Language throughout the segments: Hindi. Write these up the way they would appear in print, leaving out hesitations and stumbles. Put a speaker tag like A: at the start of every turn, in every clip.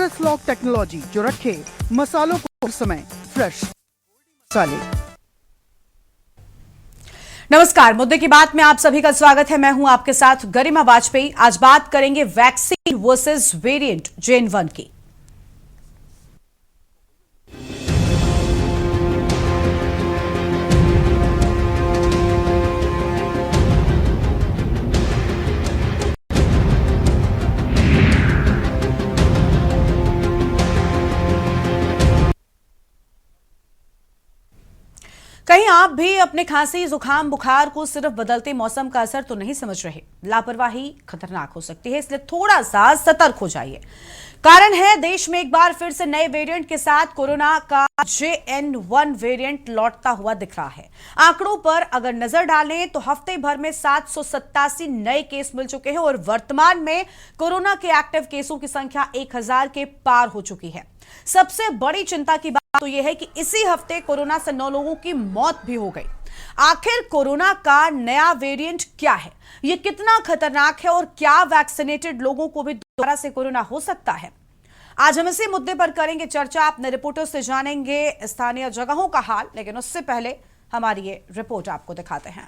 A: एक्सप्रेस लॉक टेक्नोलॉजी जो रखे मसालों को समय फ्रेश मसाले।
B: नमस्कार, मुद्दे की बात में आप सभी का स्वागत है। मैं हूं आपके साथ गरिमा वाजपेयी। आज बात करेंगे वैक्सीन वर्सेस वेरिएंट JN.1 की। कहीं आप भी अपने खांसी, जुकाम, बुखार को सिर्फ बदलते मौसम का असर तो नहीं समझ रहे। लापरवाही खतरनाक हो सकती है, इसलिए थोड़ा सा सतर्क हो जाइए। कारण है, देश में एक बार फिर से नए वेरिएंट के साथ कोरोना का JN.1 वेरिएंट लौटता हुआ दिख रहा है। आंकड़ों पर अगर नजर डालें तो हफ्ते भर में 787 नए केस मिल चुके हैं और वर्तमान में कोरोना के एक्टिव केसों की संख्या 1000 के पार हो चुकी है। सबसे बड़ी चिंता की बात तो यह है कि इसी हफ्ते कोरोना से 9 लोगों की मौत भी हो गई। आखिर कोरोना का नया वेरिएंट क्या है, यह कितना खतरनाक है और क्या वैक्सीनेटेड लोगों को भी दोबारा से कोरोना हो सकता है? आज हम इसी मुद्दे पर करेंगे चर्चा। अपने रिपोर्टर से जानेंगे स्थानीय जगहों का हाल, लेकिन उससे पहले हमारी ये रिपोर्ट आपको दिखाते हैं।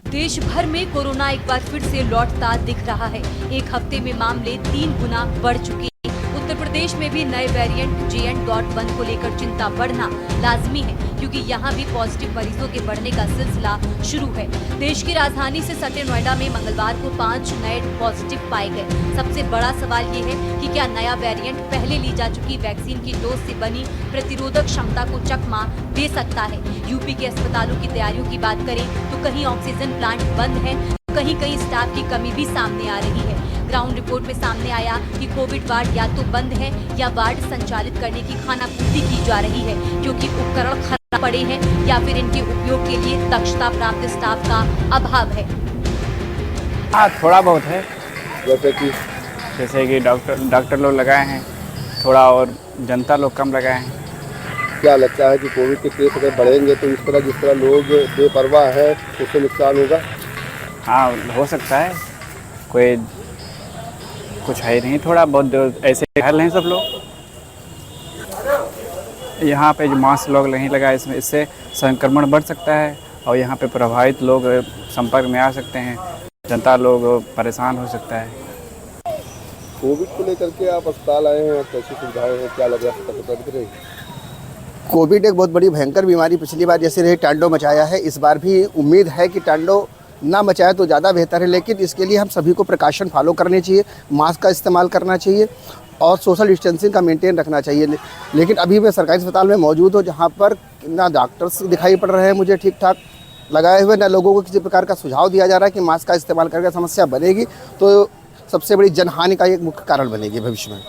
C: देश भर में कोरोना एक बार फिर से लौटता दिख रहा है। एक हफ्ते में मामले 3 गुना बढ़ चुके हैं। उत्तर प्रदेश में भी नए वेरिएंट JN.1 को लेकर चिंता बढ़ना लाजमी है, क्योंकि यहाँ भी पॉजिटिव मरीजों के बढ़ने का सिलसिला शुरू है। देश की राजधानी से सटे नोएडा में मंगलवार को 5 नए पॉजिटिव पाए गए। सबसे बड़ा सवाल ये है कि क्या नया वेरिएंट पहले ली जा चुकी वैक्सीन की डोज से बनी प्रतिरोधक क्षमता को चकमा दे सकता है। यूपी के अस्पतालों की तैयारियों की बात करें तो कहीं ऑक्सीजन प्लांट बंद है, कहीं कहीं स्टाफ की कमी भी सामने आ रही है। ग्राउंड रिपोर्ट में सामने आया कि कोविड वार्ड या तो बंद है या वार्ड संचालित करने की खानापूर्ति की जा रही है, क्योंकि उपकरण खराब पड़े हैं या फिर इनके उपयोग के लिए दक्षता प्राप्त स्टाफ का अभाव है।
D: हाँ, थोड़ा बहुत है,
E: जैसे कि डॉक्टर लोग लगाए हैं थोड़ा और जनता लोग कम लगाए हैं।
F: क्या लगता है कि कोविड के केस अगर बढ़ेंगे तो इस तरह जिस तरह लोग बेपरवाह है उससे नुकसान होगा?
E: हाँ, हो सकता है, कोई कुछ है नहीं, थोड़ा बहुत ऐसे हल हैं सब लोग। यहाँ पे जो मास्क लोग नहीं लगाए, इससे संक्रमण बढ़ सकता है और यहाँ पे प्रभावित लोग संपर्क में आ सकते हैं, जनता लोग परेशान हो सकता है।
F: कोविड को लेकर के आप अस्पताल आए हैं, कैसी सुविधाएं हैं, क्या लग रहा है?
G: कोविड एक बहुत बड़ी भयंकर बीमारी पिछली बार जैसे रही टांडो मचाया है, इस बार भी उम्मीद है कि टांडो ना मचाए तो ज़्यादा बेहतर है। लेकिन इसके लिए हम सभी को प्रिकॉशन फॉलो करने चाहिए, मास्क का इस्तेमाल करना चाहिए और सोशल डिस्टेंसिंग का मेंटेन रखना चाहिए। लेकिन अभी मैं सरकारी अस्पताल में मौजूद हूँ, जहाँ पर ना डॉक्टर्स दिखाई पड़ रहे हैं मुझे ठीक ठाक लगाए हुए, ना लोगों को किसी प्रकार का सुझाव दिया जा रहा है कि मास्क का इस्तेमाल करके समस्या बनेगी तो सबसे बड़ी जनहानि का एक मुख्य कारण बनेगी भविष्य में।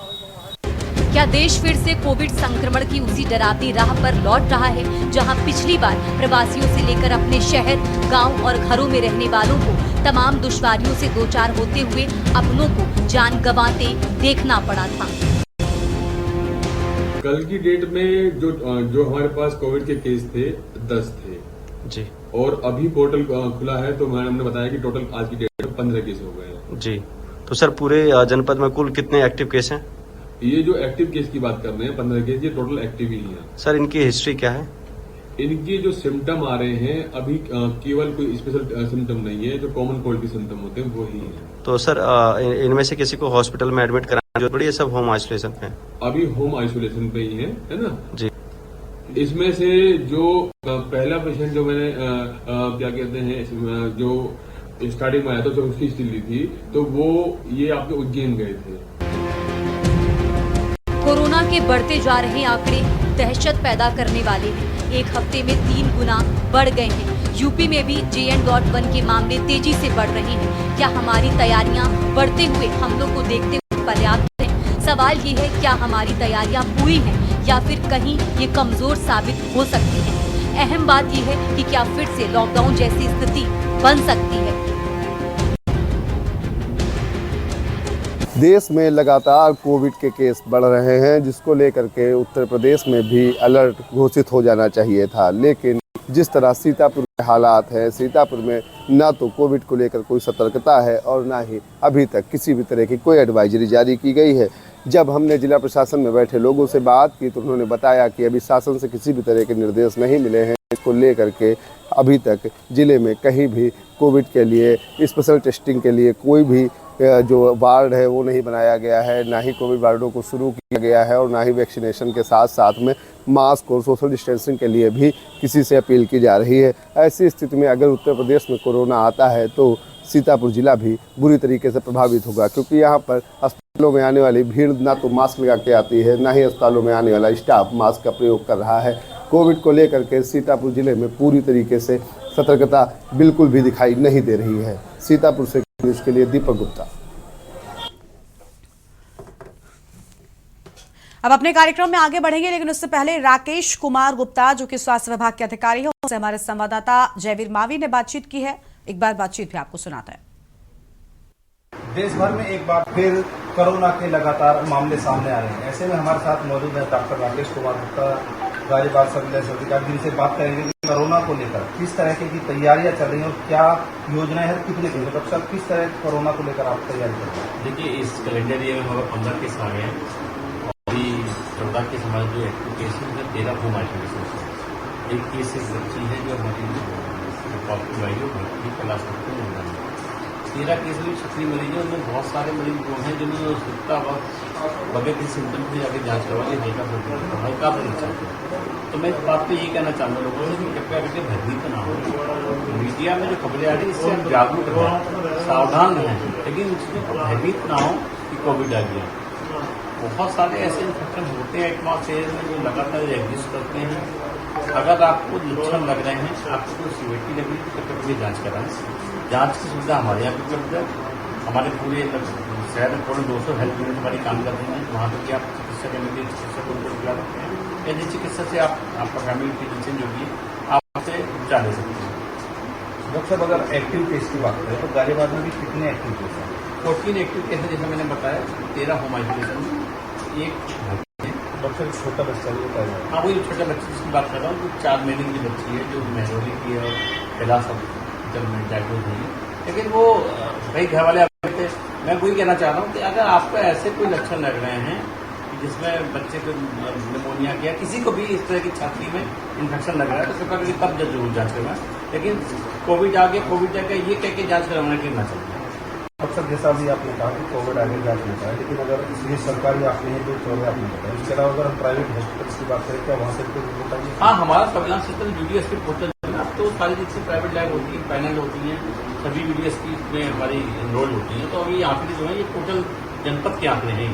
C: क्या देश फिर से कोविड संक्रमण की उसी डरावनी राह पर लौट रहा है, जहां पिछली बार प्रवासियों से लेकर अपने शहर, गांव और घरों में रहने वालों को तमाम दुश्वारियों से दो चार होते हुए अपनों को जान गंवाते देखना पड़ा था।
H: कल की डेट में जो हमारे पास कोविड के केस थे 10 थे
I: जी,
H: और अभी पोर्टल खुला है तो मैडम ने बताया कि टोटल आज की डेट में 15 केस हो गए हैं
I: जी। तो सर पूरे जनपद में कुल कितने एक्टिव केस हैं?
H: ये जो एक्टिव केस की बात कर रहे हैं 15 केस, ये टोटल एक्टिव ही हैं।
I: सर इनकी हिस्ट्री क्या है?
H: इनके जो सिम्टम आ रहे हैं अभी केवल कोई स्पेशल सिम्टम नहीं है, जो कॉमन कोल्ड के सिम्टम होते हैं वो ही है।
I: तो सर इनमें से किसी को हॉस्पिटल में एडमिट कराना जो बड़ी सब होम आइसोलेशन पे?
H: अभी होम आइसोलेशन पे ही है ना
I: जी।
H: इसमें से जो पहला पेशेंट जो मैंने क्या कहते हैं जो स्टार्टिंग में आया था, जब उसकी हिस्ट्री ली थी तो वो ये आपके उज्जैन गए थे।
C: कोरोना के बढ़ते जा रहे आंकड़े दहशत पैदा करने वाले हैं। एक हफ्ते में 3 गुना बढ़ गए हैं। यूपी में भी JN.1 के मामले तेजी से बढ़ रहे हैं। क्या हमारी तैयारियां बढ़ते हुए हमलों को देखते हुए पर्याप्त हैं? सवाल ये है, क्या हमारी तैयारियां पूरी हैं या फिर कहीं ये कमजोर साबित हो सकती है? अहम बात यह है कि क्या फिर से लॉकडाउन जैसी स्थिति बन सकती है?
F: देश में लगातार कोविड के केस बढ़ रहे हैं, जिसको लेकर के उत्तर प्रदेश में भी अलर्ट घोषित हो जाना चाहिए था। लेकिन जिस तरह सीतापुर के हालात हैं, सीतापुर में ना तो कोविड को लेकर कोई सतर्कता है और ना ही अभी तक किसी भी तरह की कोई एडवाइजरी जारी की गई है। जब हमने जिला प्रशासन में बैठे लोगों से बात की तो उन्होंने बताया कि अभी शासन से किसी भी तरह के निर्देश नहीं मिले हैं। इसको लेकर के अभी तक जिले में कहीं भी कोविड के लिए स्पेशल टेस्टिंग के लिए कोई भी जो वार्ड है वो नहीं बनाया गया है, ना ही कोविड वार्डों को शुरू किया गया है और ना ही वैक्सीनेशन के साथ साथ में मास्क और सोशल डिस्टेंसिंग के लिए भी किसी से अपील की जा रही है। ऐसी स्थिति में अगर उत्तर प्रदेश में कोरोना आता है तो सीतापुर जिला भी बुरी तरीके से प्रभावित होगा, क्योंकि यहाँ पर अस्पतालों में आने वाली भीड़ ना तो मास्क लगा के आती है, ना ही अस्पतालों में आने वाला स्टाफ मास्क का प्रयोग कर रहा है। कोविड को लेकर के सीतापुर जिले में पूरी तरीके से सतर्कता बिल्कुल भी दिखाई नहीं दे रही है। सीतापुर से न्यूज़ के लिए दीपक गुप्ता।
B: अब अपने कार्यक्रम में आगे बढ़ेंगे, लेकिन उससे पहले राकेश कुमार गुप्ता जो कि स्वास्थ्य विभाग के अधिकारी हैं, उनसे हमारे संवाददाता जयवीर मावी ने बातचीत की है। एक बार बातचीत भी आपको सुनाता है।
J: देश भर में एक बार फिर कोरोना के लगातार मामले सामने आ रहे हैं। ऐसे में हमारे साथ मौजूद है डॉक्टर राकेश कुमार गुप्ता, गाजियाबाद सब जिला अधिकारी, जिनसे बात करेंगे कि कोरोना को लेकर किस तरह की तैयारियां चल रही हैं और क्या योजनाएं हैं, कितने दिन डॉक्टर साहब किस तरह कोरोना को लेकर आप तैयारी कर रहे हैं?
K: देखिए, इस कैलेंडर ईयर में हमारा 15 केस आ गए हैं और अभी 14 केस हमारे जो एक्टिव केस है 13 होम आइसोलेशन है। एक केस एक बच्ची है जो हमारी पॉजिटिव आई है, भर्ती क्लास करते हैं। 13 केस में सक्रिय मरीज है, उनमें बहुत सारे मरीज वो हैं जिन्होंने सुखता वक्त बगैर किसी सिम्टम से जाकर जांच करवा ली, हल्का पर चाहते हैं। तो मैं इस बात पर यही कहना चाहूँगा लोगों से कि कृपया करके भयभीत ना हो। मीडिया में जो खबरें आ रही है इससे हम जागरूक रहें, सावधान रहें, लेकिन उसमें भयभीत ना हो कि कोविड आ गया। बहुत सारे ऐसे इन्फेक्शन होते हैं एटमॉस शहर में जो लगातार एग्जिस्ट करते हैं। अगर आपको लक्षण लग रहे हैं, आपको कोई सीवियरिटी लग रही है तो कृपया जाँच कराएं। जांच की सुविधा हमारे यहाँ पर उपलब्ध है। हमारे पूरे शहर में पूरे 200 हेल्थ यूनिट हमारी काम कर रही हैं। वहाँ पर भी आप चिकित्सा कमेटी चिकित्सक उनको बुला सकते हैं या जिस चिकित्सा से आपका फैमिली फिजिशियन जो भी है आप उससे उपचार ले सकते हैं।
J: डॉक्टर साहब, अगर एक्टिव केस की बात करें तो गाजियाबाद में भी कितने एक्टिव केस हैं?
K: 14 एक्टिव केस है, जैसा मैंने बताया। 13 होम आइसोलेशन में, एक
J: डॉक्टर छोटा बच्चा भी होता है।
K: हाँ, वही छोटा बच्चा जिसकी बात कर रहा हूँ, जो 4 महीने की बच्ची है जो महरौली की है और कैलाश में डायग्नोज हुई है। लेकिन वो कई घर वाले थे। मैं वही कहना चाह रहा हूँ कि अगर आपको ऐसे कोई लक्षण लग रहे हैं जिसमें बच्चे को निमोनिया किया, किसी को भी इस तरह की छाती में इन्फेक्शन लग रहा है तो कृपया करके तब जरूर जांच करवाएं। लेकिन कोविड आ गया ये कह के जांच करवाना गिरना चाहिए।
J: डॉक्टर जैसा भी आपने कहा कि कोविड आगे जांच होता है, लेकिन अगर इसलिए सरकारी आपने हैं जो चौदह आपने बताया, इसके अलावा अगर हम प्राइवेट हॉस्पिटल की बात करें क्या वहाँ से कोई रिपोर्ट आई?
K: हाँ, हमारा सर्विलांस सिस्टम वीडियोएस की पोर्टल तो सारी जितनी प्राइवेट लैब होती है, पैनल होती हैं, सभी वीडियोएस की में हमारी एनरोल होती हैं। तो अभी आंकड़े जो है ये टोटल जनपद के आंकड़े हैं। ये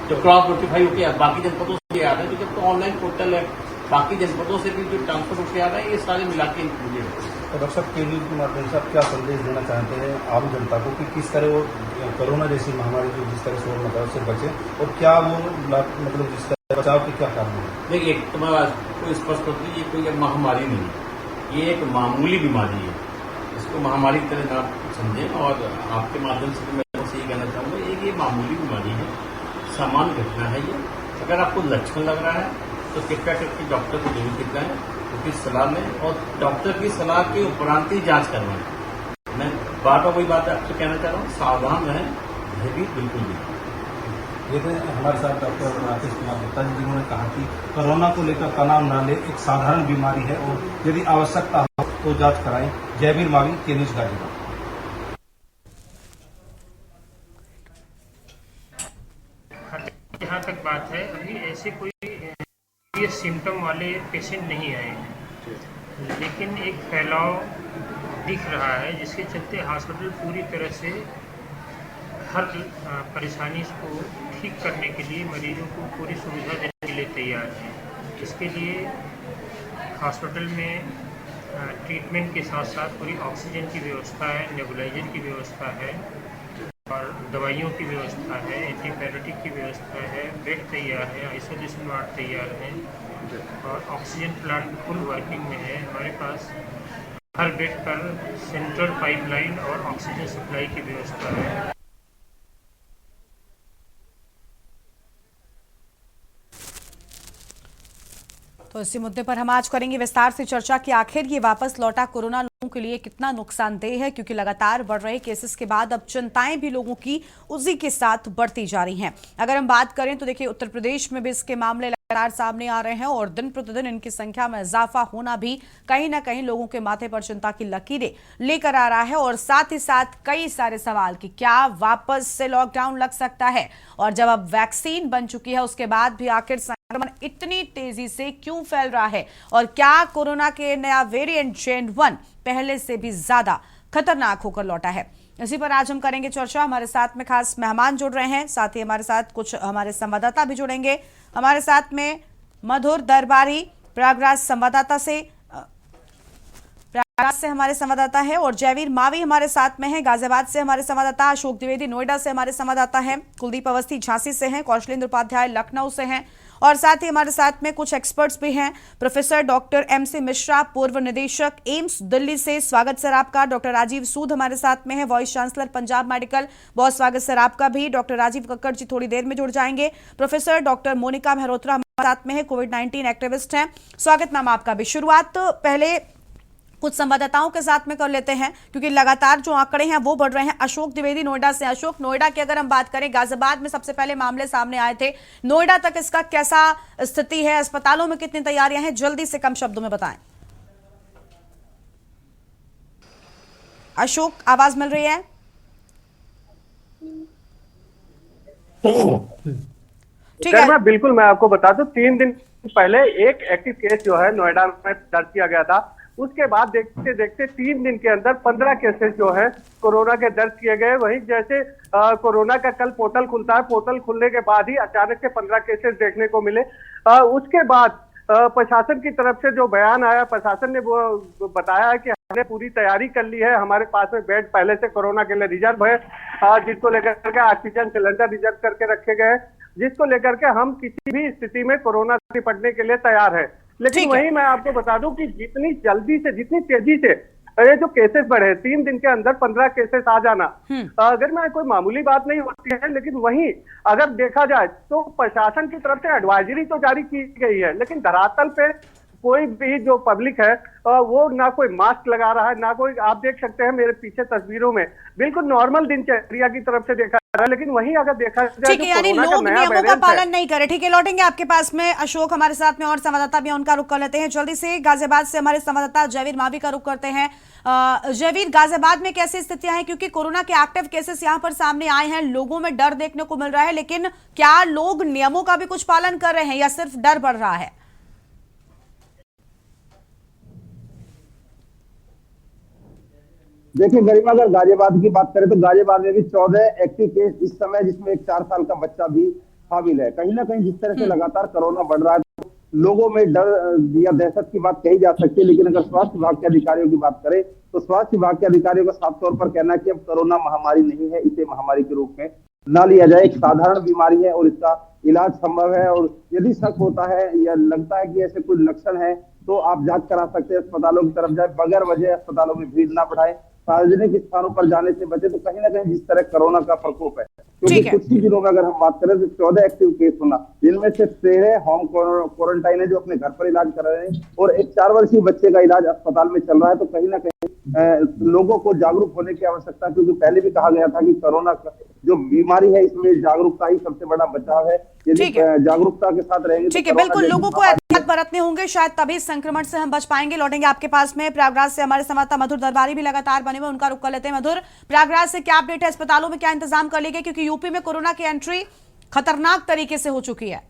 K: जो क्रॉस नोटिफाई होकर बाकी जनपदों से आ रहे हैं, क्योंकि तो ऑनलाइन पोर्टल है, बाकी जनपदों से भी जो ट्रांसफर होकर आ रहे हैं ये सारे मिला के इंक्लूडेड है।
J: तो डॉक्टर साहब के न्यूज़ के माध्यम से आप क्या संदेश देना चाहते हैं आम जनता को कि किस तरह वो कोरोना जैसी महामारी जो जिस तरह से मतलब उससे बचे और क्या वो मतलब जिस तरह बचाव के क्या कारण है?
K: देखिए, एक तो मैं आपको स्पष्ट होती है, ये कोई महामारी नहीं है, ये एक मामूली बीमारी है। इसको महामारी की तरह ना समझें और आपके माध्यम से मैं बस यही कहना चाहूँगा ये मामूली बीमारी है, सामान्य घटना है ये। अगर आपको लक्षण लग रहा है तो कृपया करके डॉक्टर को जरूर दिखाएं, उसकी सलाह लें और डॉक्टर की सलाह के उपरांत ही जांच करवाएं। मैं बार बार वही बात आपसे कहना चाह रहा हूँ, सावधान रहें, भयभीत बिल्कुल नहीं।
J: देखिए, हमारे साथ डॉक्टर राकेश कुमार गुप्ता जी जिन्होंने कहा कि कोरोना को लेकर तनाव न ले, एक साधारण बीमारी है और यदि आवश्यकता हो तो जांच कराएं। जयवीर मावी, के न्यूज़ गाजियाबाद।
L: जहाँ तक बात है, अभी ऐसे कोई ये सिम्टम वाले पेशेंट नहीं आए हैं, लेकिन एक फैलाव दिख रहा है जिसके चलते हॉस्पिटल पूरी तरह से हर परेशानी को ठीक करने के लिए मरीजों को पूरी सुविधा देने के लिए तैयार है। इसके लिए हॉस्पिटल में ट्रीटमेंट के साथ साथ पूरी ऑक्सीजन की व्यवस्था है, नेबुलाइजर की व्यवस्था है और दवाइयों की व्यवस्था है, एंटीबायोटिक की व्यवस्था है, बेड तैयार है, आइसोलेशन वार्ड तैयार है और ऑक्सीजन प्लांट फुल वर्किंग में है। हमारे पास हर बेड पर सेंट्रल पाइपलाइन और ऑक्सीजन सप्लाई की व्यवस्था है।
B: इसी मुद्दे पर हम आज करेंगे विस्तार से चर्चा कि आखिर ये वापस लौटा कोरोना लोगों के लिए कितना नुकसानदेह है, क्योंकि लगातार बढ़ रहे केसेस के बाद अब चिंताएं भी लोगों की उसी के साथ बढ़ती जा रही हैं। अगर हम बात करें तो देखिए उत्तर प्रदेश में भी इसके मामले लगातार सामने आ रहे हैं और दिन प्रतिदिन इनकी संख्या में इजाफा होना भी कहीं ना कहीं लोगों के माथे पर चिंता की लकीरें लेकर आ रहा है। और साथ ही साथ कई सारे सवाल कि क्या वापस से लॉकडाउन लग सकता है, और जब अब वैक्सीन बन चुकी है उसके बाद भी आखिर संक्रमण इतनी तेजी से क्यों फैल रहा है, और क्या कोरोना के नया वेरिएंट JN.1 पहले से भी ज्यादा खतरनाक होकर लौटा है। इसी पर आज हम करेंगे चर्चा। हमारे साथ में खास मेहमान जुड़ रहे हैं, साथ ही हमारे साथ कुछ हमारे संवाददाता भी जुड़ेंगे। हमारे साथ में मधुर दरबारी प्रयागराज से हमारे संवाददाता है, और जयवीर मावी हमारे साथ में है गाजियाबाद से हमारे संवाददाता, अशोक द्विवेदी नोएडा से हमारे संवाददाता हैं, कुलदीप अवस्थी झांसी से हैं, कौशलेंद्र उपाध्याय लखनऊ से हैं, और साथ ही हमारे साथ में कुछ एक्सपर्ट्स भी हैं। प्रोफेसर डॉक्टर MC मिश्रा, पूर्व निदेशक एम्स दिल्ली से, स्वागत सर आपका। डॉक्टर राजीव सूद हमारे साथ में है, वाइस चांसलर पंजाब मेडिकल, बहुत स्वागत सर आपका भी। डॉक्टर राजीव कक्कड़ जी थोड़ी देर में जुड़ जाएंगे। प्रोफेसर डॉक्टर मोनिका मेहरोत्रा हमारे साथ में है, कोविड-19 एक्टिविस्ट हैं, स्वागत मैम आपका भी। शुरुआत पहले कुछ संवाददाताओं के साथ में कर लेते हैं, क्योंकि लगातार जो आंकड़े हैं वो बढ़ रहे हैं। अशोक द्विवेदी नोएडा से। अशोक, नोएडा की अगर हम बात करें, गाजियाबाद में सबसे पहले मामले सामने आए थे, नोएडा तक इसका कैसा स्थिति है, अस्पतालों में कितनी तैयारियां हैं, जल्दी से कम शब्दों में बताएं। अशोक, आवाज मिल रही है? ठीक है,
M: बिल्कुल मैं आपको बता दूं, 3 दिन पहले एक एक्टिव केस जो है नोएडा में दर्ज किया गया था। उसके बाद देखते देखते 3 दिन के अंदर 15 केसेस जो है कोरोना के दर्ज किए गए। वहीं जैसे कोरोना का कल पोर्टल खुलता है, पोर्टल खुलने के बाद ही अचानक से 15 केसेस देखने को मिले। उसके बाद प्रशासन की तरफ से जो बयान आया, प्रशासन ने वो बताया है कि हमने पूरी तैयारी कर ली है, हमारे पास में बेड पहले से कोरोना के लिए रिजर्व है, जिसको लेकर के ऑक्सीजन सिलेंडर रिजर्व करके रखे गए, जिसको लेकर के हम किसी भी स्थिति में कोरोना से निपटने के लिए तैयार है। लेकिन वहीं मैं आपको बता दूं कि जितनी जल्दी से, जितनी तेजी से ये जो केसेस बढ़े, 3 दिन के अंदर 15 केसेस आ जाना, अगर मैं कोई मामूली बात नहीं होती है। लेकिन वहीं अगर देखा जाए तो प्रशासन की तरफ से एडवाइजरी तो जारी की गई है, लेकिन धरातल पे कोई भी जो पब्लिक है वो ना कोई मास्क लगा रहा है, ना कोई, आप देख सकते हैं मेरे पीछे तस्वीरों में, बिल्कुल नॉर्मल दिनचर्या की तरफ से देखा जा रहा है। लेकिन वहीं अगर देखा जाए,
B: ठीक है, यानी लोग नियमों का पालन नहीं करे। ठीक है, लौटेंगे आपके पास में। अशोक हमारे साथ में और संवाददाता भी, उनका रुख कर लेते हैं। जल्दी से गाजियाबाद से हमारे संवाददाता जयवीर मावी का रुख करते हैं। जयवीर, गाजियाबाद में कैसी स्थितियां हैं, क्योंकि कोरोना के एक्टिव केसेस यहां पर सामने आए हैं, लोगों में डर देखने को मिल रहा है, लेकिन क्या लोग नियमों का भी कुछ पालन कर रहे हैं या सिर्फ डर बढ़ रहा है?
N: देखिए गरिमा, अगर गाजियाबाद की बात करें तो गाजियाबाद में भी 14 एक्टिव केस इस समय, जिसमें एक 4 साल का बच्चा भी शामिल है। कहीं ना कहीं जिस तरह से लगातार कोरोना बढ़ रहा है तो लोगों में डर या दहशत की बात कही जा सकती है। लेकिन अगर स्वास्थ्य विभाग के अधिकारियों की बात करें तो स्वास्थ्य विभाग के अधिकारियों का साफ तौर पर कहना है कि अब कोरोना महामारी नहीं है, इसे महामारी के रूप में ना लिया जाए, एक साधारण बीमारी है और इसका इलाज संभव है। और यदि शक होता है या लगता है कि ऐसे कोई लक्षण है तो आप जांच करा सकते हैं, अस्पतालों की तरफ जाए, बगैर वजह अस्पतालों में भीड़ ना बढ़ाए, सार्वजनिक स्थानों पर जाने से बचे। तो कहीं ना कहीं जिस तरह कोरोना का प्रकोप है, क्योंकि कुछ ही दिनों में अगर हम बात करें तो 14 एक्टिव केस होना, जिनमें से 13 होम क्वारंटाइन है जो अपने घर पर इलाज कर रहे हैं, और एक 4 वर्षीय बच्चे का इलाज अस्पताल में चल रहा है। तो कहीं ना कहीं लोगों को जागरूक होने की आवश्यकता, क्योंकि पहले भी कहा गया था कि कोरोना जो बीमारी है इसमें जागरूकता ही सबसे बड़ा बचाव है। यदि जागरूकता के साथ रहेंगे,
B: ठीक है, बिल्कुल लोगों को एहतियात बरतने होंगे, शायद तभी संक्रमण से हम बच पाएंगे। लौटेंगे आपके पास में। प्रयागराज से हमारे संवाददाता मधुर दरबारी भी लगातार बने हुए, उनका रुख कर लेते हैं। मधुर, प्रयागराज से क्या अपडेट है, अस्पतालों में क्या इंतजाम कर लिए गए, क्योंकि यूपी में कोरोना की एंट्री खतरनाक तरीके से हो चुकी है?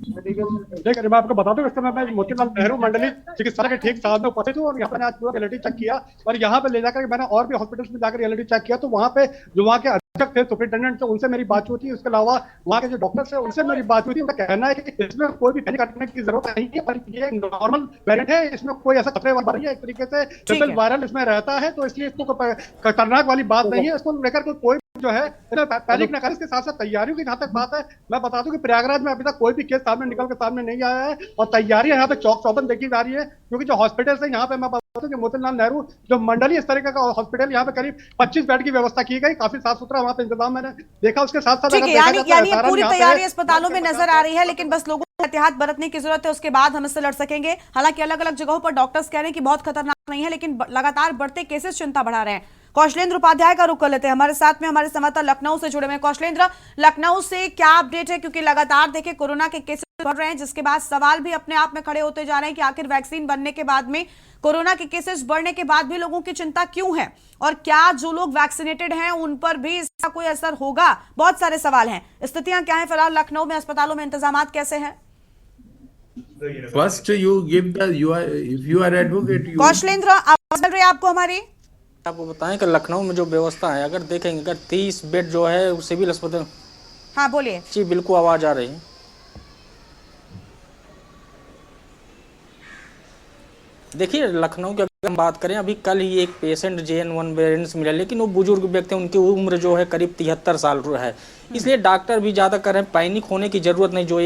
O: देखिए मैं आपको बता दूं, इस समय मैं मोतीलाल नेहरू मंडली चिकित्सालय के ठीक सामने उपस्थित हूँ, और यहाँ पर आज पूरा रियलिटी चेक किया, और यहाँ पे ले जाकर मैंने और भी हॉस्पिटल्स में जाकर रियलिटी चेक किया। तो वहाँ पे जो वहाँ के अधीक्षक थे, सुपरिटेंडेंट थे, उनसे मेरी बात हुई थी। उसके अलावा वहाँ के जो डॉक्टर्स हैं उनसे मेरी बात हुई थी। उनका कहना है कि इसमें कोई भी पैनिक करने की जरूरत नहीं है, पर ये नॉर्मल वेरिएंट है, इसमें कोई ऐसा खतरे वाली नहीं है, एक तरीके से ट्रिपल वायरल इसमें रहता है, तो इसलिए इसको खतरनाक वाली बात नहीं है। इसको लेकर कोई जो है पैनिक न करें। इसके साथ साथ तैयारियों की जहाँ तक बात है, मैं बता दूं कि प्रयागराज में अभी तक कोई भी केस सामने निकल के सामने नहीं आया है और तैयारियां यहाँ पे चौक चौबंद देखी जा रही है, क्योंकि जो हॉस्पिटल है यहाँ पे मैं बता दूं कि मोतीलाल नेहरू जो मंडलीय स्तर का हॉस्पिटल, यहाँ पे करीब 25 बेड की व्यवस्था की गई, काफी साफ सुथरा वहाँ पे इंतजाम मैंने देखा। उसके साथ साथ
B: यानी पूरी तैयारी अस्पतालों में नजर आ रही है, लेकिन बस लोगों को एहतियात बरतने की जरूरत है, उसके बाद हम इससे लड़ सकेंगे। हालांकि अलग अलग जगहों पर डॉक्टर्स कह रहे हैं कि बहुत खतरनाक नहीं है, लेकिन लगातार बढ़ते केसेस चिंता बढ़ा रहे हैं। कौशलेंद्र उपाध्याय का रुख कर लेते हैं, हमारे साथ में हमारे संवाददाता लखनऊ से जुड़े हुए। कौशलेंद्र, लखनऊ से क्या अपडेट है? क्योंकि लगातार देखिए कोरोना के केसेस बढ़ रहे हैं, जिसके बाद सवाल भी अपने आप में खड़े होते जा रहे हैं कि आखिर वैक्सीन बनने के बाद में कोरोना के केसेस बढ़ने के बाद भी लोगों की चिंता क्यों है, और क्या जो लोग वैक्सीनेटेड हैं उन पर भी इसका कोई असर होगा? बहुत सारे सवाल हैं। स्थितियां क्या है फिलहाल लखनऊ में, अस्पतालों में इंतजाम कैसे हैं?
P: First, you give the if you are advocate.
B: Kaushalendra, आवाज मिल रही है आपको हमारी?
Q: आपको बताएं कि लखनऊ में जो व्यवस्था है, अगर देखेंगे अगर 30 बेड जो है सिविल अस्पताल।
B: हाँ बोलिए
Q: जी, बिल्कुल आवाज आ रही है। देखिए लखनऊ की अगर हम बात करें, अभी कल ही एक पेशेंट JN1 वेरिएंट मिला, लेकिन वो बुजुर्ग व्यक्ति, उनकी उम्र जो है करीब 73 साल है, इसलिए डॉक्टर भी ज़्यादा कर रहे हैं पैनिक होने की जरूरत नहीं। जो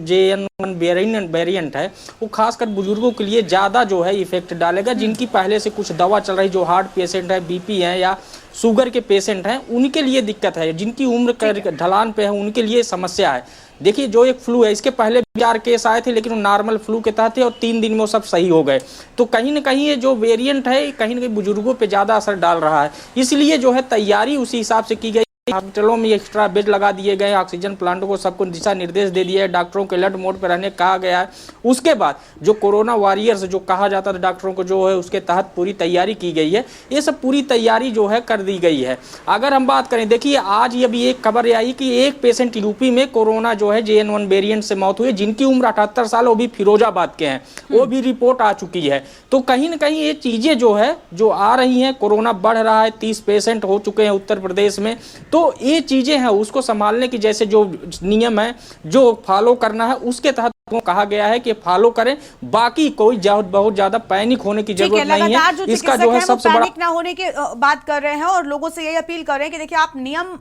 Q: JN1 वेरिएंट है वो खासकर बुजुर्गों के लिए ज़्यादा जो है इफेक्ट डालेगा, जिनकी पहले से कुछ दवा चल रही, जो हार्ट पेशेंट है, BP है या शुगर के पेशेंट हैं, उनके लिए दिक्कत है। जिनकी उम्र ढलान पे है उनके लिए समस्या है। देखिए जो एक फ्लू है, इसके पहले 4 केस आए थे, लेकिन वो नॉर्मल फ्लू के तहत थे और 3 दिन में वो सब सही हो गए। तो कहीं ना कहीं ये जो वेरिएंट है कहीं ना कहीं बुजुर्गों पे ज़्यादा असर डाल रहा है, इसलिए जो है तैयारी उसी हिसाब से की गई। हॉस्पिटलों में एक्स्ट्रा बेड लगा दिए गए, ऑक्सीजन प्लांटों को सबको दिशा निर्देश दे दिया है, डॉक्टरों को अलर्ट मोड पर रहने कहा गया है। उसके बाद जो कोरोना वॉरियर्स जो कहा जाता था डॉक्टरों को, जो है उसके तहत पूरी तैयारी की गई है। ये सब पूरी तैयारी जो है कर दी गई है। अगर हम बात करें, देखिए आज ये भी एक खबर आई कि एक पेशेंट यूपी में कोरोना जो है JN1 वेरिएंट से मौत हुई, जिनकी उम्र 78 साल, वो भी फिरोजाबाद के हैं, वो भी रिपोर्ट आ चुकी है। तो कहीं ना कहीं ये चीजें जो है जो आ रही हैं, कोरोना बढ़ रहा है, 30 पेशेंट हो चुके हैं उत्तर प्रदेश में, तो ये चीजें हैं उसको संभालने की, जैसे जो नियम है जो फॉलो करना है उसके तहत कहा गया है कि फॉलो करें। बाकी कोई बहुत ज्यादा पैनिक होने की जरूरत नहीं है। इसका जो है सबसे बड़ा
B: पैनिक ना होने की बात कर रहे हैं और लोगों से यही अपील कर रहे हैं कि देखिए आप नियम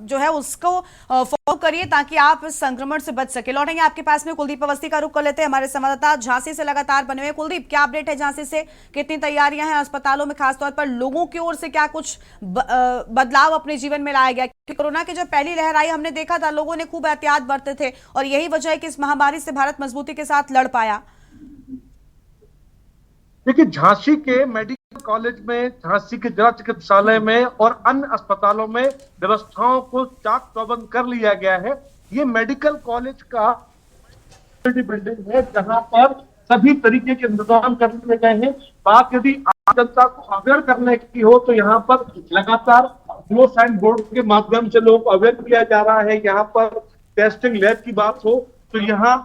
B: जो है उसको फॉलो करिए ताकि आप इस संक्रमण से बच सके। लौटेंगे आपके पास में, कुलदीप अवस्थी का रुख कर लेते हैं, हमारे संवाददाता झांसी से लगातार बने हुए। कुलदीप, क्या अपडेट है झांसी से? कितनी तैयारियां हैं अस्पतालों में, खासतौर पर लोगों की ओर से क्या कुछ बदलाव अपने जीवन में लाया गया? कोरोना की जब पहली लहर आई हमने देखा था लोगों ने खूब एहतियात बरते थे और यही वजह है कि इस महामारी से भारत मजबूती के साथ लड़ पाया।
O: देखिए झांसी के मेडिकल कॉलेज में, झांसी के जिला चिकित्सालय में और अन्य अस्पतालों में व्यवस्थाओं को चाक चौबंद कर लिया गया है। ये मेडिकल कॉलेज का बिल्डिंग है जहां पर सभी तरीके के इंतजाम कर लिए गए हैं। बात यदि आम जनता को अवेयर करने की हो तो यहाँ पर लगातार ग्लो साइन बोर्ड के माध्यम से लोगों को अवेयर किया जा रहा है। यहाँ पर टेस्टिंग लैब की बात हो तो यहाँ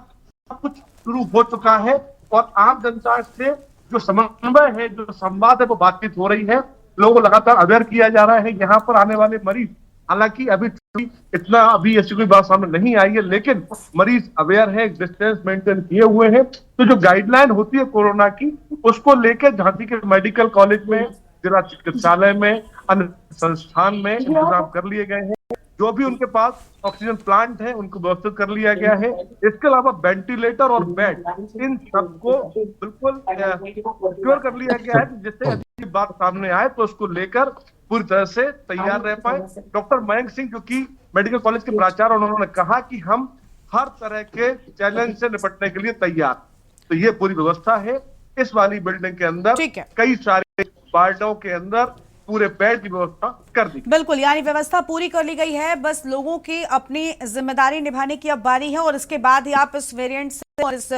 O: सब कुछ शुरू हो चुका है और आम जनता से जो समन्वय है, जो संवाद है, वो बातचीत हो रही है। लोगों को लगातार अवेयर किया जा रहा है। यहाँ पर आने वाले मरीज, हालांकि अभी अभी ऐसी कोई बात सामने नहीं आई है, लेकिन मरीज अवेयर है, डिस्टेंस मेंटेन किए हुए हैं। तो जो गाइडलाइन होती है कोरोना की, उसको लेकर झांसी के मेडिकल कॉलेज में, जिला चिकित्सालय में, अन्य संस्थान में इंतजाम कर लिए गए हैं। जो भी उनके पास ऑक्सीजन प्लांट है उनको व्यवस्थित कर लिया गया है। इसके अलावा वेंटिलेटर और बेड, इन सबको बिल्कुल सिक्योर कर लिया गया है, जिससे यदि बात सामने आए तो उसको लेकर पूरी तरह से तैयार रह पाए। डॉक्टर मयंक सिंह जो कि मेडिकल कॉलेज के प्राचार्य, उन्होंने कहा कि हम हर तरह के चैलेंज से निपटने के लिए तैयार। तो ये पूरी व्यवस्था है इस वाली बिल्डिंग के अंदर, कई सारे वार्डों के अंदर पूरे बेड की व्यवस्था कर दी।
B: बिल्कुल, यानी व्यवस्था पूरी कर ली गई है, बस लोगों की अपनी जिम्मेदारी निभाने की अब बारी है और इसके बाद ही आप इस वेरिएंट से और इस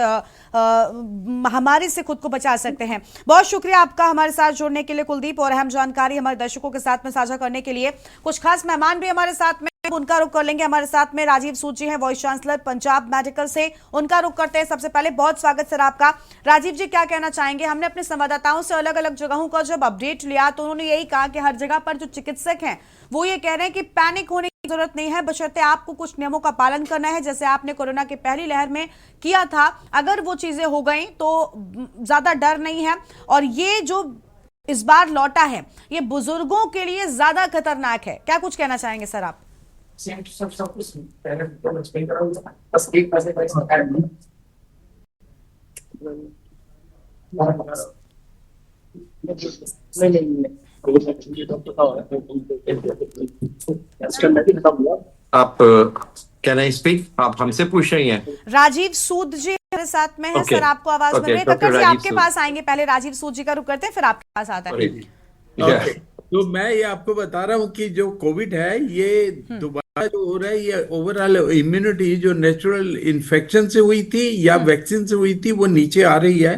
B: महामारी से खुद को बचा सकते हैं। बहुत शुक्रिया आपका हमारे साथ जुड़ने के लिए कुलदीप, और अहम जानकारी हमारे दर्शकों के साथ में साझा करने के लिए। कुछ खास मेहमान भी हमारे साथ में, उनका रुख कर लेंगे। हमारे साथ में राजीव सूद जी हैं, वाइस चांसलर पंजाब मेडिकल से, उनका रुख करते हैं। सबसे पहले बहुत स्वागत सर आपका। राजीव जी, क्या कहना चाहेंगे? हमने अपने संवाददाताओं से अलग अलग जगहों का जब अपडेट लिया तो उन्होंने यही कहा कि हर जगह पर जो चिकित्सक हैं वो ये कह रहे हैं कि पैनिक होने की जरूरत नहीं है, बशर्ते आपको कुछ नियमों का पालन करना है, जैसे आपने कोरोना की पहली लहर में किया था। अगर वो चीजें हो गई तो ज्यादा डर नहीं है। और ये जो इस बार लौटा है, ये बुजुर्गों के लिए ज्यादा खतरनाक है। क्या कुछ कहना चाहेंगे सर आप?
K: आप कैन आई स्पीक? आप हमसे पूछ रही हैं?
B: राजीव सूद जी मेरे साथ में है।
K: Okay.
B: सर आपको आवाज मिल रही है?
K: डॉक्टर
B: कक्कड़ जी
K: राजीव
B: आपके
K: सूद।
B: पास आएंगे, पहले राजीव सूद जी का रुख करते हैं, फिर आपके पास आता है।
P: Okay. तो मैं ये आपको बता रहा हूँ कि जो कोविड है ये दोबारा जो हो रहा है, ये ओवरऑल इम्यूनिटी जो नेचुरल इन्फेक्शन से हुई थी या वैक्सीन से हुई थी वो नीचे आ रही है।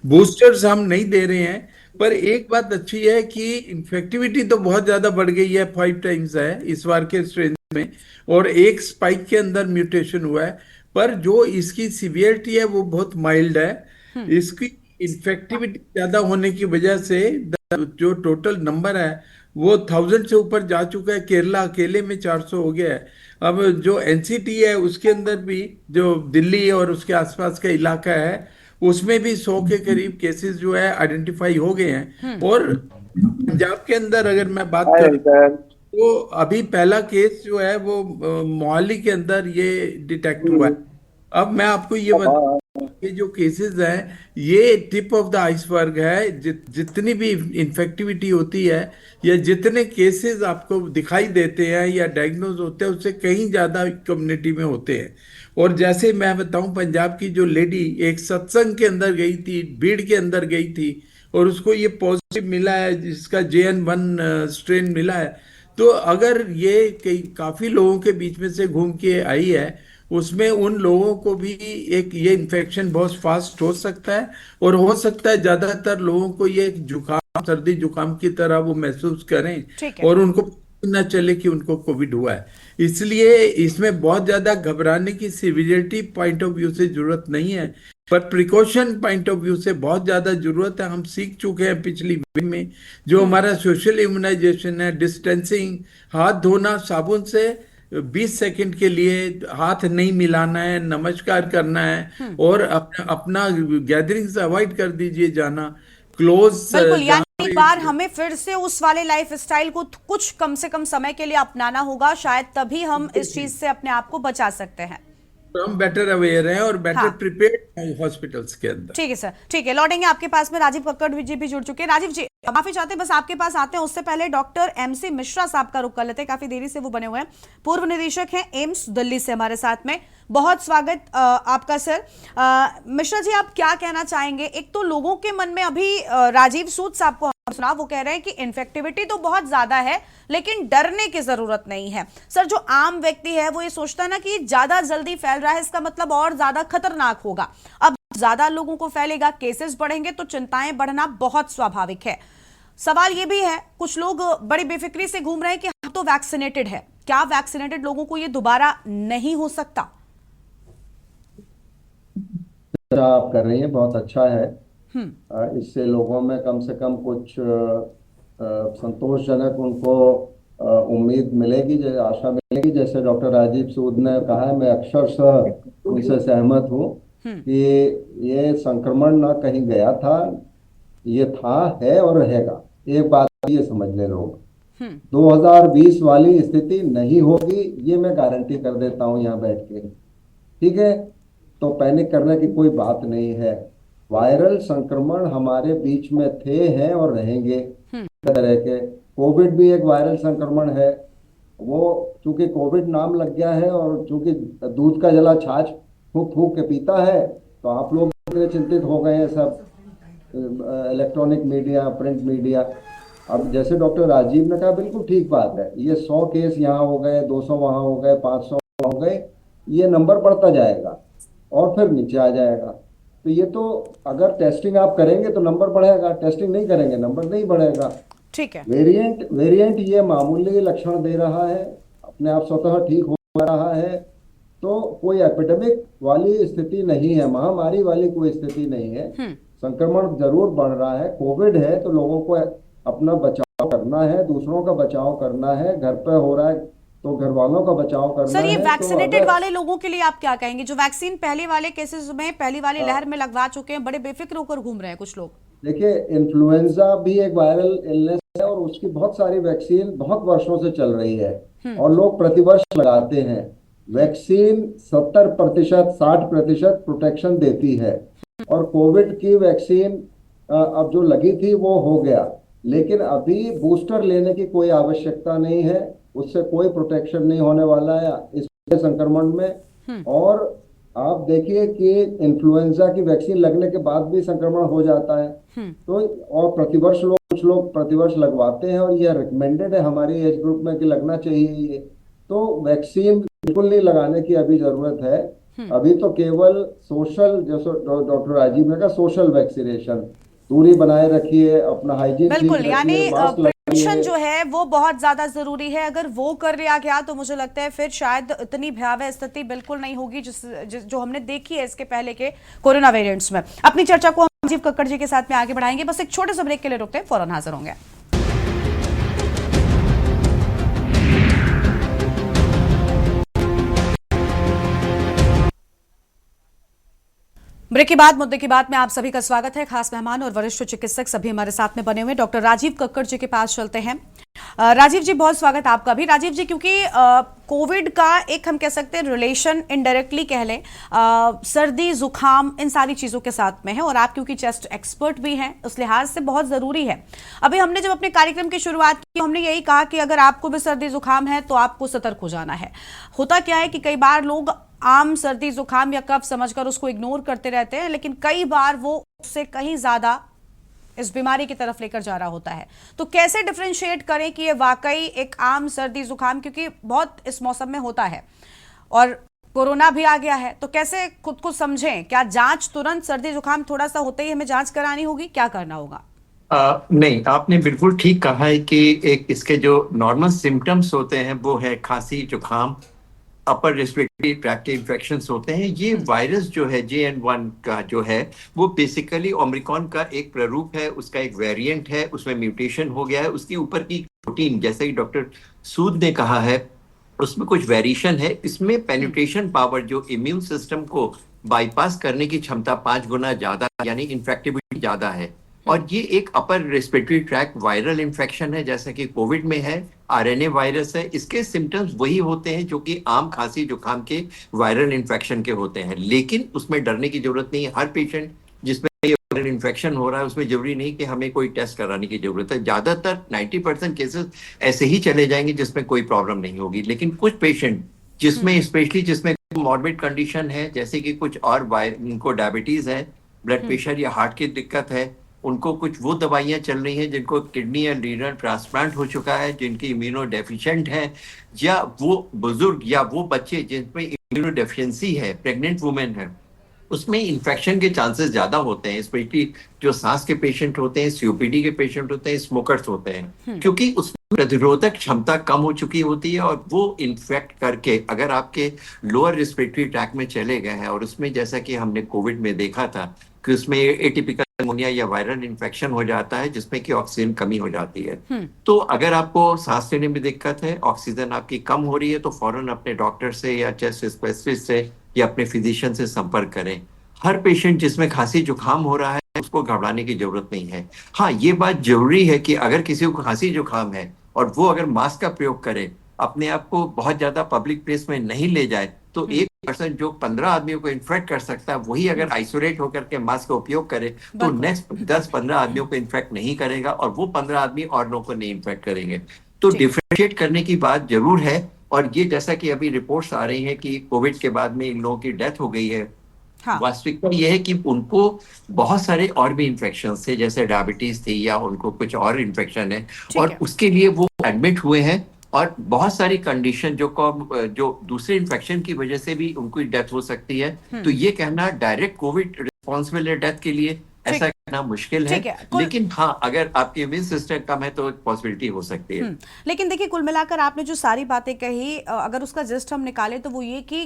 P: बूस्टर्स हम नहीं दे रहे हैं, पर एक बात अच्छी है कि इन्फेक्टिविटी तो बहुत ज्यादा बढ़ गई है, 5 टाइम्स है इस बार के स्ट्रेन में, और एक स्पाइक के अंदर म्यूटेशन हुआ है, पर जो इसकी सिवियरिटी है वो बहुत माइल्ड है। इसकी इन्फेक्टिविटी ज्यादा होने की वजह से जो टोटल नंबर है वो 1000 से ऊपर जा चुका है। केरला अकेले में 400 हो गया है। अब जो एनसीटी है उसके अंदर भी, जो दिल्ली और उसके आसपास का इलाका है, उसमें भी 100 के करीब केसेस जो है आइडेंटिफाई हो गए हैं। और पंजाब के अंदर अगर मैं बात करूं तो अभी पहला केस जो है वो मोहाली के अंदर ये डिटेक्ट हुआ है। अब मैं आपको ये बता, ये जो केसेस हैं ये टिप ऑफ द आइसबर्ग है। जितनी भी इन्फेक्टिविटी होती है या जितने केसेस आपको दिखाई देते हैं या डायग्नोज होते हैं उससे कहीं ज्यादा कम्युनिटी में होते हैं। और जैसे मैं बताऊं, पंजाब की जो लेडी एक सत्संग के अंदर गई थी, भीड़ के अंदर गई थी, और उसको ये पॉजिटिव मिला है जिसका JN1 स्ट्रेन मिला है। तो अगर ये काफी लोगों के बीच में से घूम के आई है, उसमें उन लोगों को भी एक ये इन्फेक्शन बहुत फास्ट हो सकता है, और हो सकता है ज्यादातर लोगों को ये जुकाम, सर्दी जुकाम की तरह वो महसूस करें और उनको न चले कि उनको कोविड हुआ है। इसलिए इसमें बहुत ज्यादा घबराने की सिवियरिटी पॉइंट ऑफ व्यू से जरूरत नहीं है, पर प्रिकॉशन पॉइंट ऑफ व्यू से बहुत ज्यादा जरूरत है। हम सीख चुके हैं पिछली वेव में, जो हमारा सोशल इम्यूनाइजेशन है, डिस्टेंसिंग, हाथ धोना साबुन से 20 सेकंड के लिए, हाथ नहीं मिलाना है, नमस्कार करना है, और अपना गैदरिंग से अवॉइड कर दीजिए जाना, क्लोज।
B: बिल्कुल, यानी एक बार हमें फिर से उस वाले लाइफ स्टाइल को कुछ कम से कम समय के लिए अपनाना होगा, शायद तभी हम इस चीज से अपने आप को बचा सकते हैं।
P: तो हम बेटर अवेयर हैं और बेटर प्रिपेयर्ड हैं हॉस्पिटल्स के अंदर।
B: ठीक है सर, ठीक है, लौटेंगे आपके पास में। राजीव कक्कड़ जी भी जुड़ चुके हैं। राजीव जी माफी चाहते हैं, बस आपके पास आते हैं उससे पहले डॉक्टर MC मिश्रा साहब का रुख कर लेते हैं। काफी देरी से वो बने हुए हैं, पूर्व निदेशक हैं एम्स दिल्ली से हमारे साथ में। बहुत स्वागत आपका सर। मिश्रा जी, आप क्या कहना चाहेंगे? एक तो लोगों के मन में अभी राजीव सूद साहब को सुना, वो कह रहे हैं कि इन्फेक्टिविटी तो बहुत ज्यादा है लेकिन डरने की जरूरत नहीं है। सर, जो आम व्यक्ति है वो ये सोचता है ना कि ज्यादा जल्दी फैल रहा है, इसका मतलब और ज्यादा खतरनाक होगा। अब ज्यादा लोगों को फैलेगा, केसेस बढ़ेंगे तो चिंताएं बढ़ना बहुत स्वाभाविक है। सवाल ये भी है, कुछ लोग बड़ी बेफिक्री से घूम रहे हैं कि हम तो वैक्सीनेटेड है। क्या वैक्सीनेटेड लोगों को ये दोबारा नहीं हो सकता?
R: आप कर रही हैं, बहुत अच्छा है। इससे लोगों में कम से कम कुछ संतोषजनक उनको उम्मीद मिलेगी, आशा मिलेगी। जैसे डॉक्टर राजीव सूद ने कहा है, मैं अक्षरशः उनसे सहमत हूँ कि ये संक्रमण ना कहीं गया था, ये था, है और रहेगा। एक बात ये समझ ले लोग, 2020 वाली स्थिति नहीं होगी, ये मैं गारंटी कर देता हूँ यहाँ बैठ के। ठीक है, तो पैनिक करने की कोई बात नहीं है। वायरल संक्रमण हमारे बीच में थे, हैं और रहेंगे तरह के। कोविड भी एक वायरल संक्रमण है। वो चूंकि कोविड नाम लग गया है और चूंकि दूध का जला छाछ फूक फूक के पीता है, तो आप लोग इतने चिंतित हो गए हैं, सब इलेक्ट्रॉनिक मीडिया, प्रिंट मीडिया। अब जैसे डॉक्टर राजीव ने कहा, बिल्कुल ठीक बात है, ये 100 केस यहाँ हो गए, 200 वहाँ हो गए, 500 हो गए, ये नंबर बढ़ता जाएगा और फिर नीचे आ जाएगा। तो ये तो अगर टेस्टिंग आप करेंगे तो नंबर बढ़ेगा, टेस्टिंग नहीं करेंगे नंबर नहीं बढ़ेगा।
B: ठीक है,
R: वेरिएंट ये मामूली लक्षण दे रहा है, अपने आप स्वतः ठीक हो रहा है, तो कोई एपिडेमिक वाली स्थिति नहीं है, महामारी वाली कोई स्थिति नहीं है। संक्रमण जरूर बढ़ रहा है, कोविड है, तो लोगों को अपना बचाव करना है, दूसरों का बचाव करना है। घर पे हो रहा है तो घर वालों का बचाव करना
B: सर, ये
R: है।
B: वैक्सीनेटेड वाले लोगों के लिए आप क्या कहेंगे, जो वैक्सीन पहले वाले केसेस में पहली वाली लहर में लगवा चुके हैं, बड़े बेफिक्र होकर घूम रहे हैं कुछ लोग?
R: देखिए, इन्फ्लुएंजा भी एक वायरल इलनेस है और उसकी बहुत सारी वैक्सीन बहुत वर्षों से चल रही है और लोग प्रतिवर्ष लगाते हैं। वैक्सीन 70% 60% प्रोटेक्शन देती है और कोविड की वैक्सीन अब जो लगी थी वो हो गया, लेकिन अभी बूस्टर लेने की कोई आवश्यकता नहीं है, उससे कोई प्रोटेक्शन नहीं होने वाला है इस संक्रमण में। और आप देखिए कि इन्फ्लुएंजा की वैक्सीन लगने के बाद भी संक्रमण हो जाता है, तो और प्रतिवर्ष कुछ लोग प्रतिवर्ष लगवाते हैं और यह रिकमेंडेड है हमारी एज ग्रुप में कि लगना चाहिए ये। तो वैक्सीन बिल्कुल नहीं लगाने की अभी जरूरत है। अभी तो केवल सोशल, जैसे डॉक्टर राजीव ने कहा, सोशल वैक्सीनेशन, दूरी बनाए रखिए, अपना हाइजीन
B: बिल्कुल, यानी प्रिवेंशन जो है वो बहुत ज्यादा जरूरी है। अगर वो कर लिया गया तो मुझे लगता है फिर शायद इतनी भयावह स्थिति बिल्कुल नहीं होगी जो हमने देखी है इसके पहले के कोरोना वेरिएंट्स में। अपनी चर्चा को हम राजीव कक्कड़ जी के साथ में आगे बढ़ाएंगे, बस एक छोटे से ब्रेक के लिए रुकते हैं, फौरन हाजिर होंगे। ब्रेक के बाद मुद्दे की बात में आप सभी का स्वागत है। खास मेहमान और वरिष्ठ चिकित्सक सभी हमारे साथ में बने हुए। डॉक्टर राजीव कक्कड़ जी के पास चलते हैं। राजीव जी, बहुत स्वागत आपका भी। राजीव जी, क्योंकि कोविड का एक हम कह सकते हैं रिलेशन इनडायरेक्टली कह लें सर्दी जुकाम इन सारी चीज़ों के साथ में है, और आप क्योंकि चेस्ट एक्सपर्ट भी हैं उस लिहाज से बहुत ज़रूरी है। अभी हमने जब अपने कार्यक्रम की शुरुआत की हमने यही कहा कि अगर आपको भी सर्दी जुकाम है तो आपको सतर्क हो जाना है। होता क्या है कि कई बार लोग आम सर्दी जुकाम या कफ समझकर उसको इग्नोर करते रहते हैं, लेकिन कई बार वो उससे कहीं ज्यादा इस बीमारी की तरफ लेकर जा रहा होता है। तो कैसे डिफरेंशिएट करें कि ये वाकई एक आम सर्दी जुकाम, क्योंकि बहुत इस मौसम में होता है और कोरोना भी आ गया है, तो कैसे खुद को समझें? क्या जांच तुरंत सर्दी जुकाम थोड़ा सा होते ही हमें जांच करानी होगी, क्या करना होगा?
K: नहीं, आपने बिल्कुल ठीक कहा है कि एक इसके जो नॉर्मल सिम्टम्स होते हैं वो है खांसी, जुकाम, अपर रेस्पिरेटरी ट्रैक्ट इन्फेक्शंस होते हैं। ये वायरस जो है JN1 का जो है वो बेसिकली ओमिक्रॉन का एक प्ररूप है, उसका एक वेरिएंट है, उसमें म्यूटेशन हो गया है। उसके ऊपर की प्रोटीन, जैसे कि डॉक्टर सूद ने कहा है, उसमें कुछ वेरिएशन है। इसमें पेनिट्रेशन पावर जो इम्यून सिस्टम को बाईपास करने की क्षमता 5 गुना ज्यादा, यानी इन्फेक्टिबिलिटी ज्यादा है। और ये एक upper respiratory tract viral infection है, जैसा कि कोविड में है, RNA वायरस है। इसके सिम्टम्स वही होते हैं जो कि आम खांसी जुकाम के वायरल इन्फेक्शन के होते हैं, लेकिन उसमें डरने की जरूरत नहीं है। हर पेशेंट जिसमें ये वायरल इन्फेक्शन हो रहा है उसमें जरूरी नहीं कि हमें कोई टेस्ट कराने की जरूरत है। ज्यादातर 90% केसेस ऐसे ही चले जाएंगे जिसमें कोई प्रॉब्लम नहीं होगी। लेकिन कुछ पेशेंट जिसमें स्पेशली जिसमें मॉर्बिड कंडीशन है, जैसे कि कुछ और उनको डायबिटीज है, ब्लड प्रेशर या हार्ट की दिक्कत है, उनको कुछ वो दवाइयाँ चल रही हैं, जिनको किडनी या लीवर ट्रांसप्लांट हो चुका है, जिनकी इम्यूनो डेफिशिएंट है, या वो बुजुर्ग या वो बच्चे जिनमें इम्यूनो डेफिशिएंसी है, प्रेग्नेंट वुमेन है, उसमें इन्फेक्शन के चांसेस ज्यादा होते हैं। स्पेशली जो सांस के पेशेंट होते हैं, COPD के पेशेंट होते हैं, स्मोकर्स होते हैं, क्योंकि उसमें प्रतिरोधक क्षमता कम हो चुकी होती है और वो इन्फेक्ट करके अगर आपके लोअर रेस्पिरेटरी ट्रैक्ट में चले गए हैं, और उसमें जैसा कि हमने कोविड में देखा था कि उसमें एटिपिकल निमोनिया या वायरल इन्फेक्शन हो जाता है जिसमें कि ऑक्सीजन कमी हो जाती है। तो अगर आपको सांस लेने में दिक्कत है, ऑक्सीजन आपकी कम हो रही है, तो फौरन अपने डॉक्टर से या चेस्ट स्पेशलिस्ट से या अपने फिजिशियन से संपर्क करें। हर पेशेंट जिसमें खांसी जुकाम हो रहा है उसको घबराने की जरूरत नहीं है। हाँ, ये बात जरूरी है कि अगर किसी को खांसी जुकाम है और वो अगर मास्क का प्रयोग करे, अपने आप को बहुत ज्यादा पब्लिक प्लेस में नहीं ले जाए, तो 1% जो 15 आदमियों को इन्फेक्ट कर सकता है, वही अगर आइसोलेट होकर के मास्क का उपयोग करे तो नेक्स्ट 10-15 आदमियों को इन्फेक्ट नहीं करेगा और वो 15 आदमी और लोगों को नहीं इन्फेक्ट करेंगे। तो डिफरेंशिएट करने की बात जरूर है। और ये जैसा कि अभी रिपोर्ट्स आ रही हैं कि कोविड के बाद में इन लोगों की डेथ हो गई है, वास्तविकता ये है कि उनको बहुत सारे और भी इन्फेक्शन थे, जैसे डायबिटीज थी या उनको कुछ और इन्फेक्शन है, और उसके लिए वो एडमिट हुए हैं। और बहुत सारी कंडीशन जो दूसरे इन्फेक्शन की वजह से भी उनकी डेथ हो सकती है। तो ये कहना डायरेक्ट कोविड रिस्पॉन्सिबल डेथ के लिए
S: ऐसा कहना मुश्किल है, लेकिन हाँ, अगर आपकी इम्यून सिस्टम कम है तो एक पॉसिबिलिटी हो सकती है।
B: लेकिन देखिए, कुल मिलाकर आपने जो सारी बातें कही, अगर उसका जिस्ट हम निकाले तो वो ये कि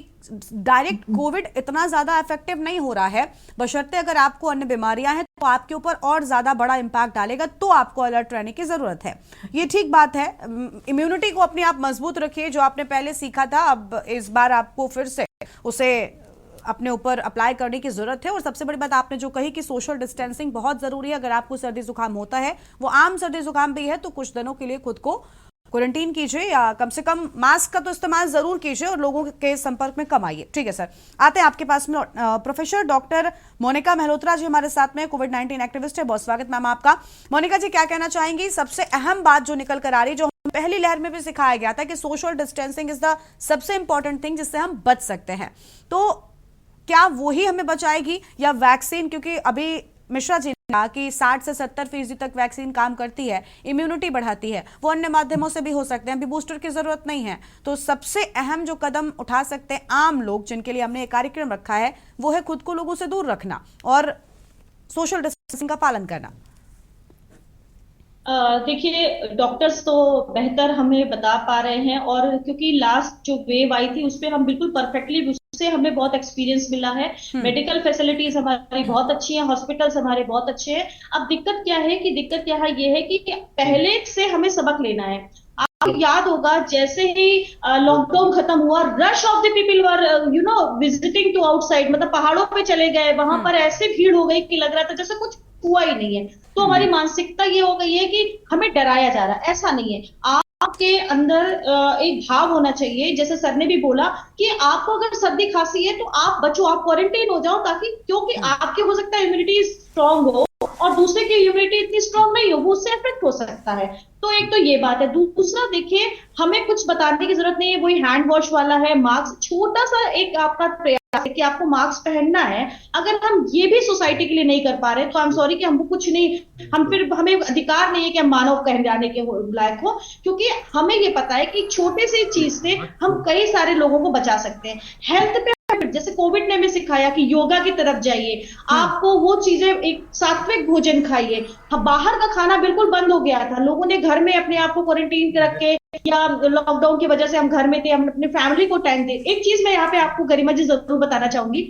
B: डायरेक्ट कोविड इतना ज्यादा इफेक्टिव नहीं हो रहा है, बशर्ते अगर आपको अन्य बीमारियां हैं तो आपके ऊपर और ज्यादा बड़ा इंपैक्ट डालेगा, तो आपको अलर्ट रहने की जरूरत है। ये ठीक बात है। इम्यूनिटी को अपने आप मजबूत रखिए, जो आपने पहले सीखा था अब इस बार आपको फिर से उसे अपने ऊपर अप्लाई करने की जरूरत है। और सबसे बड़ी बात आपने जो कही कि सोशल डिस्टेंसिंग बहुत जरूरी है। अगर आपको सर्दी जुकाम होता है, वो आम सर्दी जुकाम भी है, तो कुछ दिनों के लिए खुद को क्वारंटीन कीजिए, या कम से कम मास्क का तो इस्तेमाल जरूर कीजिए और लोगों के संपर्क में कम आइए। ठीक है सर, आते हैं आपके पास में प्रोफेसर डॉक्टर मोनिका मल्होत्रा जी हमारे साथ में, कोविड-19 एक्टिविस्ट है। बहुत स्वागत मैम आपका। मोनिका जी, क्या कहना चाहेंगी? सबसे अहम बात जो निकल कर आ रही, जो पहली लहर में भी सिखाया गया था कि सोशल डिस्टेंसिंग इज द सबसे इंपॉर्टेंट थिंग जिससे हम बच सकते हैं, तो क्या वही हमें बचाएगी या वैक्सीन? क्योंकि अभी मिश्रा जी ने कहा कि 60 से 70% तक वैक्सीन काम करती है, इम्यूनिटी बढ़ाती है, वो अन्य माध्यमों से भी हो सकते हैं, अभी बूस्टर की जरूरत नहीं है। तो सबसे अहम जो कदम उठा सकते हैं आम लोग, जिनके लिए हमने एक कार्यक्रम रखा है, वो है खुद को लोगों से दूर रखना और सोशल डिस्टेंसिंग का पालन करना।
T: देखिए, डॉक्टर्स तो बेहतर हमें बता पा रहे हैं, और क्योंकि लास्ट जो वेव आई थी उसपे हम बिल्कुल परफेक्टली, उससे हमें बहुत एक्सपीरियंस मिला है। मेडिकल फैसिलिटीज हमारी बहुत अच्छी हैं, हॉस्पिटल्स हमारे बहुत अच्छे हैं। अब दिक्कत क्या है कि दिक्कत यहाँ ये है कि पहले से हमें सबक लेना है। आपको याद होगा, जैसे ही लॉकडाउन खत्म हुआ, rush of the people were visiting to outside, मतलब पहाड़ों पे चले गए, वहां पर ऐसे भीड़ हो गई कि लग रहा था जैसे कुछ हुआ ही नहीं है। तो हमारी मानसिकता ये हो गई है कि हमें डराया जा रहा है। ऐसा नहीं है, आपके अंदर एक भाव होना चाहिए, जैसे सर ने भी बोला कि आपको अगर सर्दी खांसी है तो आप बचो, आप क्वारंटाइन हो जाओ, ताकि क्योंकि आपके हो सकता है इम्यूनिटी स्ट्रांग हो और दूसरे की इम्यूनिटी इतनी स्ट्रांग नहीं हो, वो उससे इफेक्ट हो सकता है। तो एक तो ये बात है। दूसरा, देखिए, हमें कुछ बताने की जरूरत नहीं है, वही हैंड वॉश वाला है, मास्क, छोटा सा एक आपका प्रयास है कि आपको मास्क पहनना है। अगर हम ये भी सोसाइटी के लिए नहीं कर पा रहे तो आई एम सॉरी कि हमको कुछ नहीं, हमें अधिकार नहीं है कि हम मानव कहलाने के लायक हो, क्योंकि हमें ये पता है कि छोटे से चीज से हम कई सारे लोगों को बचा सकते हैं। हेल्थ पे, जैसे कोविड ने हमें सिखाया कि योगा की तरफ जाइए, आपको वो चीजें, एक सात्विक भोजन खाइए। बाहर का खाना बिल्कुल बंद हो गया था, लोगों ने घर में अपने आप को क्वारंटीन रख के, या लॉकडाउन की वजह से हम घर में थे, हम अपने फैमिली को टाइम दे। एक चीज मैं यहाँ पे आपको गरिमा जी जरूर बताना चाहूंगी,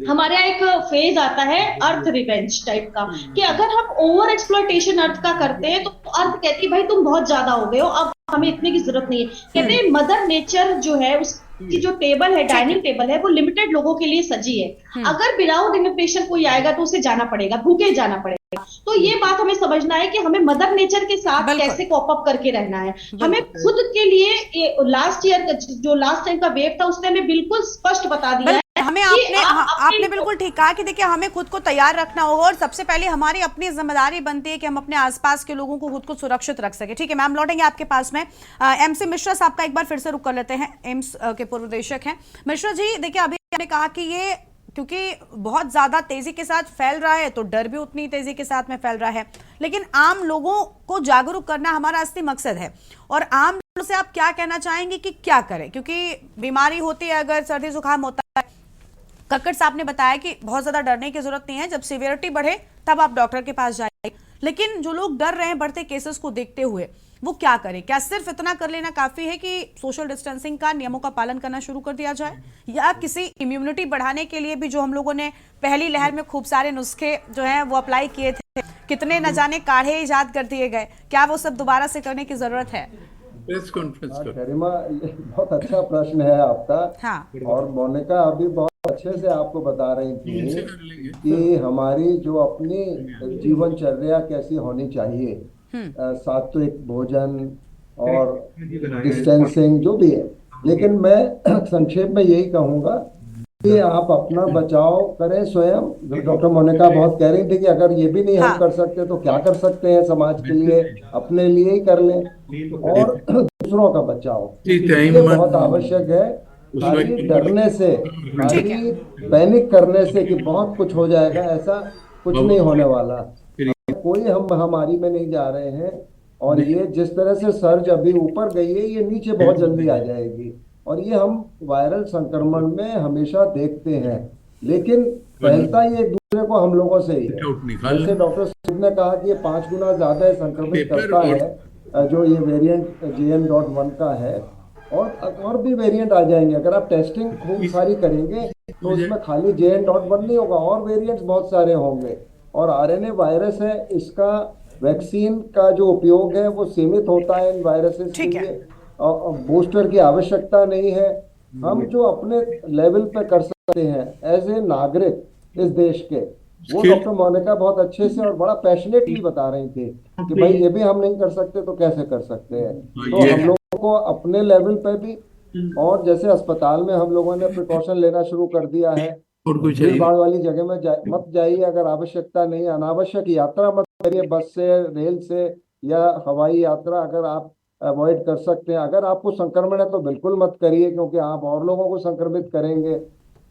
T: हमारे यहाँ एक फेज आता है अर्थ रिवेंज टाइप का, कि अगर हम ओवर एक्सप्लॉयटेशन अर्थ का करते हैं तो अर्थ कहती है भाई तुम बहुत ज्यादा हो गए हो, अब हमें इतने की जरूरत नहीं है। कहते हैं मदर नेचर जो है, उसकी जो टेबल है, डाइनिंग टेबल है, वो लिमिटेड लोगों के लिए सजी है। अगर विदाउट इन्विटेशन कोई आएगा तो उसे जाना पड़ेगा, भूखे जाना पड़ेगा। तो ये बात हमें समझना है कि हमें मदर नेचर के साथ कैसे कॉप अप करके रहना है। हमें खुद के लिए, लास्ट ईयर जो लास्ट टाइम का वेव था उसने हमें बिल्कुल स्पष्ट बता दिया है।
B: हमें आपने बिल्कुल ठीक कहा कि देखिए, हमें खुद को तैयार रखना होगा और सबसे पहले हमारी अपनी जिम्मेदारी बनती है कि हम अपने आसपास के लोगों को खुद को सुरक्षित रख सके। ठीक है मैम, लौटेंगे आपके पास में। एमसी मिश्रा साहब का एक बार फिर से रुक कर लेते हैं, एम्स के पूर्व निदेशक हैं। मिश्रा जी, देखिए, अभी आपने कहा कि ये क्योंकि बहुत ज्यादा तेजी के साथ फैल रहा है तो डर भी उतनी तेजी के साथ में फैल रहा है, लेकिन आम लोगों को जागरूक करना हमारा असली मकसद है। और आम लोगों से आप क्या कहना चाहेंगे कि क्या करें? क्योंकि बीमारी होती है, अगर सर्दी जुकाम होता है, कक्कड़ साहब ने बताया कि बहुत ज्यादा डरने की जरूरत नहीं है, जब सीवियरिटी बढ़े तब आप डॉक्टर के पास जाइए। लेकिन जो लोग डर रहे हैं बढ़ते केसेस को देखते हुए, वो क्या करें? क्या सिर्फ इतना कर लेना काफी है कि सोशल डिस्टेंसिंग का नियमों का पालन करना शुरू कर दिया जाए, या किसी इम्यूनिटी बढ़ाने के लिए भी जो हम लोगों ने पहली लहर में खूब सारे नुस्खे जो हैं वो अप्लाई किए थे, कितने न जाने काढ़े इजाद कर दिए गए, क्या वो सब दोबारा से करने की जरूरत है?
P: प्रेस कॉन्फ्रेंस
R: गरिमा, ये बहुत अच्छा प्रश्न है आपका। हाँ। और मोनिका अभी बहुत अच्छे से आपको बता रही थी कि हमारी जो अपनी जीवनचर्या कैसी होनी चाहिए, सात्विक भोजन और डिस्टेंसिंग जो भी है। लेकिन मैं संक्षेप में यही कहूंगा कि आप अपना बचाव करें स्वयं। जो डॉक्टर मोनिका बहुत कह रही थी कि अगर ये भी नहीं हम कर सकते तो क्या कर सकते हैं समाज के लिए, अपने लिए ही कर लें। और दूसरों का बचाव ये बहुत आवश्यक है। खाली डरने से, खाली पैनिक करने से कि बहुत कुछ हो जाएगा, ऐसा कुछ नहीं होने वाला। कोई हम महामारी में नहीं जा रहे हैं, और ये जिस तरह से सर्ज अभी ऊपर गई है, ये नीचे बहुत जल्दी आ जाएगी। और ये हम वायरल संक्रमण में हमेशा देखते हैं। लेकिन फैलता ही एक दूसरे को हम लोगों से ही है।
P: निकाल
R: जैसे डॉक्टर सूद ने कहा कि ये 5 गुना ज्यादा संक्रमित करता है जो ये वेरिएंट JN.1 का है, और भी वेरिएंट आ जाएंगे। अगर आप टेस्टिंग खूब सारी करेंगे तो उसमें खाली JN.1 नहीं होगा, और वेरिएंट्स बहुत सारे होंगे। और RNA वायरस है, इसका वैक्सीन का जो उपयोग है वो सीमित होता है इन वायरसेस के लिए, बूस्टर की आवश्यकता नहीं है। हम जो अपने लेवल पे कर सकते हैं एज ए नागरिक इस देश के, वो डॉक्टर मोनिका बहुत अच्छे से और बड़ा पैशनेटली बता रही थी कि भाई ये भी हम नहीं कर सकते तो कैसे कर सकते हैं। तो हम लोगों को अपने लेवल पे भी, और जैसे अस्पताल में हम लोगों ने प्रिकॉशन लेना शुरू कर दिया है, भीड़ भाड़ वाली जगह में मत जाइए, अगर आवश्यकता नहीं, अनावश्यक यात्रा मत करिए, बस से, रेल से या हवाई यात्रा अगर आप अवॉइड कर सकते हैं। अगर आपको संक्रमण है तो बिल्कुल मत करिए, क्योंकि आप और लोगों को संक्रमित करेंगे।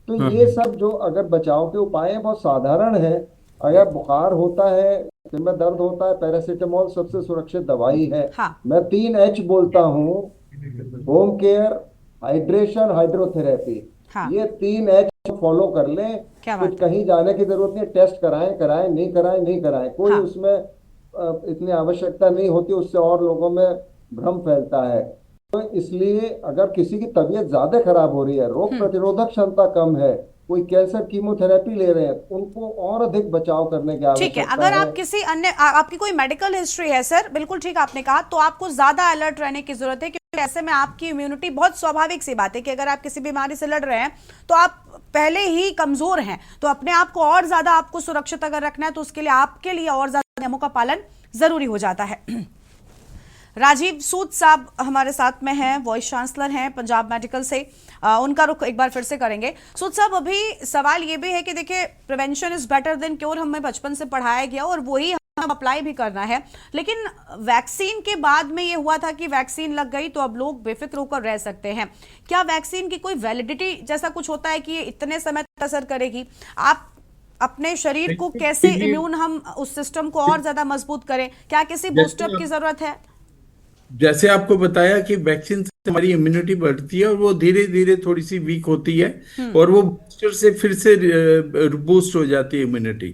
R: तो ये सब जो अगर बचाव के उपाय हैं बहुत साधारण है। अगर बुखार होता है, सिर में दर्द होता है, पैरासीटामोल सबसे सुरक्षित दवाई है। मैं 3H बोलता हूँ, होम केयर, हाइड्रेशन, हाइड्रोथेरेपी। ये 3H फॉलो कर लें, कुछ कहीं जाने की जरूरत नहीं। टेस्ट कराएं नहीं कराएं, कोई उसमें इतनी आवश्यकता नहीं होती, उससे और लोगों में भ्रम फैलता है। तो इसलिए अगर किसी की तबीयत ज्यादा खराब हो रही है, रोग प्रतिरोधक क्षमता कम है, कोई कैंसर कीमोथेरेपी ले रहे हैं, उनको और अधिक बचाव करने की आवश्यकता है।
B: ठीक है, अगर आप किसी अन्य, आपकी कोई मेडिकल हिस्ट्री है सर, बिल्कुल ठीक आपने कहा, तो आपको ज्यादा अलर्ट रहने की जरूरत है, क्योंकि ऐसे में आपकी इम्यूनिटी, बहुत स्वाभाविक सी बात है कि अगर आप किसी बीमारी से लड़ रहे हैं तो आप पहले ही कमजोर हैं, तो अपने आप को और ज्यादा आपको सुरक्षित अगर रखना है तो उसके लिए आपके लिए और ज्यादा नियमों का पालन जरूरी हो जाता है। राजीव सूद साहब हमारे साथ में हैं, वाइस चांसलर हैं पंजाब मेडिकल से, उनका रुख एक बार फिर से करेंगे। सूद साहब, अभी सवाल ये भी है कि देखिए, prevention is better than cure हमें बचपन से पढ़ाया गया और वही हम अप्लाई भी करना है, लेकिन वैक्सीन के बाद में ये हुआ था कि वैक्सीन लग गई तो अब लोग बेफिक्र होकर रह सकते हैं। क्या वैक्सीन की कोई वैलिडिटी जैसा कुछ होता है कि ये इतने समय तक असर करेगी? आप अपने शरीर को कैसे इम्यून, हम उस सिस्टम को और ज्यादा मजबूत करें? क्या किसी बूस्टअप की जरूरत है?
P: जैसे आपको बताया कि वैक्सीन से हमारी इम्यूनिटी बढ़ती है और वो धीरे धीरे थोड़ी सी वीक होती है, और वो बूस्टर से फिर से बूस्ट हो जाती है इम्यूनिटी।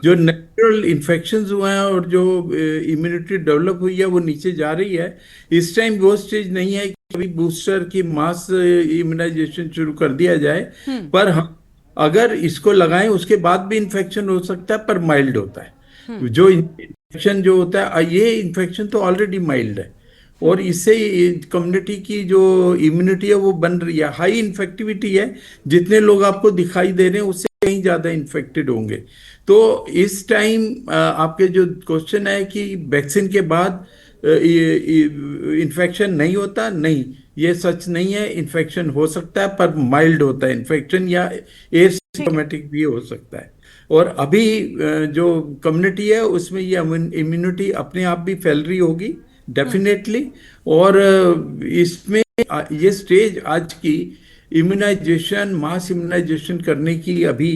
P: जो नेचुरल इन्फेक्शंस हुए हैं और जो इम्यूनिटी डेवलप हुई है वो नीचे जा रही है। इस टाइम वो स्टेज नहीं है कि अभी बूस्टर की मास इम्यूनाइजेशन शुरू कर दिया जाए, पर हम अगर इसको लगाएं उसके बाद भी इन्फेक्शन हो सकता है, पर माइल्ड होता है। जो इन्फेक्शन जो होता है, ये इन्फेक्शन तो ऑलरेडी माइल्ड है, और इससे कम्युनिटी की जो इम्यूनिटी है वो बन रही है। हाई इन्फेक्टिविटी है, जितने लोग आपको दिखाई दे रहे हैं उससे कहीं ज्यादा इन्फेक्टेड होंगे। तो इस टाइम आपके जो क्वेश्चन है कि वैक्सीन के बाद इन्फेक्शन नहीं होता, नहीं, ये सच नहीं है। इन्फेक्शन हो सकता है पर माइल्ड होता है इन्फेक्शन, या एसिम्प्टोमेटिक भी हो सकता है। और अभी जो कम्युनिटी है उसमें ये इम्यूनिटी अपने आप भी फैल रही होगी डेफिनेटली। और इसमें ये स्टेज आज की इम्यूनाइजेशन, मास इम्यूनाइजेशन करने की अभी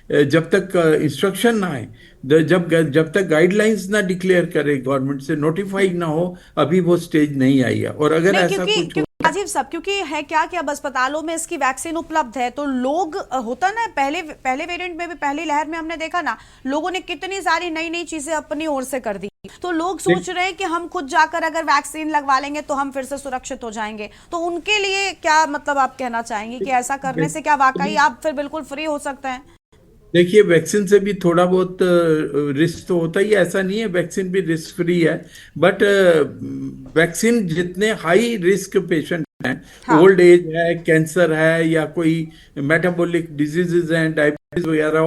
P: जब तक इंस्ट्रक्शन ना आए, जब तक गाइडलाइंस ना डिक्लेयर करे, गवर्नमेंट से नोटिफाई ना हो, अभी वो स्टेज नहीं आई है। और अगर ऐसा कुछ
B: राजीव साहब, क्योंकि है क्या कि अब अस्पतालों में इसकी वैक्सीन उपलब्ध है, तो लोग, होता ना, पहले वेरिएंट में भी, पहली लहर में हमने देखा ना, लोगों ने कितनी सारी नई नई चीजें अपनी ओर से कर दी, तो लोग सोच रहे हैं कि हम खुद जाकर अगर वैक्सीन लगवा लेंगे तो हम फिर से सुरक्षित हो जाएंगे। तो उनके लिए क्या मतलब आप कहना चाहेंगे कि ऐसा करने से क्या वाकई आप फिर बिल्कुल फ्री हो सकते हैं?
P: देखिए, वैक्सीन से भी थोड़ा बहुत रिस्क तो होता ही है, ऐसा नहीं है वैक्सीन भी रिस्क फ्री है, बट वैक्सीन जितने हाई रिस्क पेशेंट हैं, ओल्ड एज है, कैंसर है, या कोई मेटाबॉलिक डिजीजेज हैं, डायबिटीज वगैरह,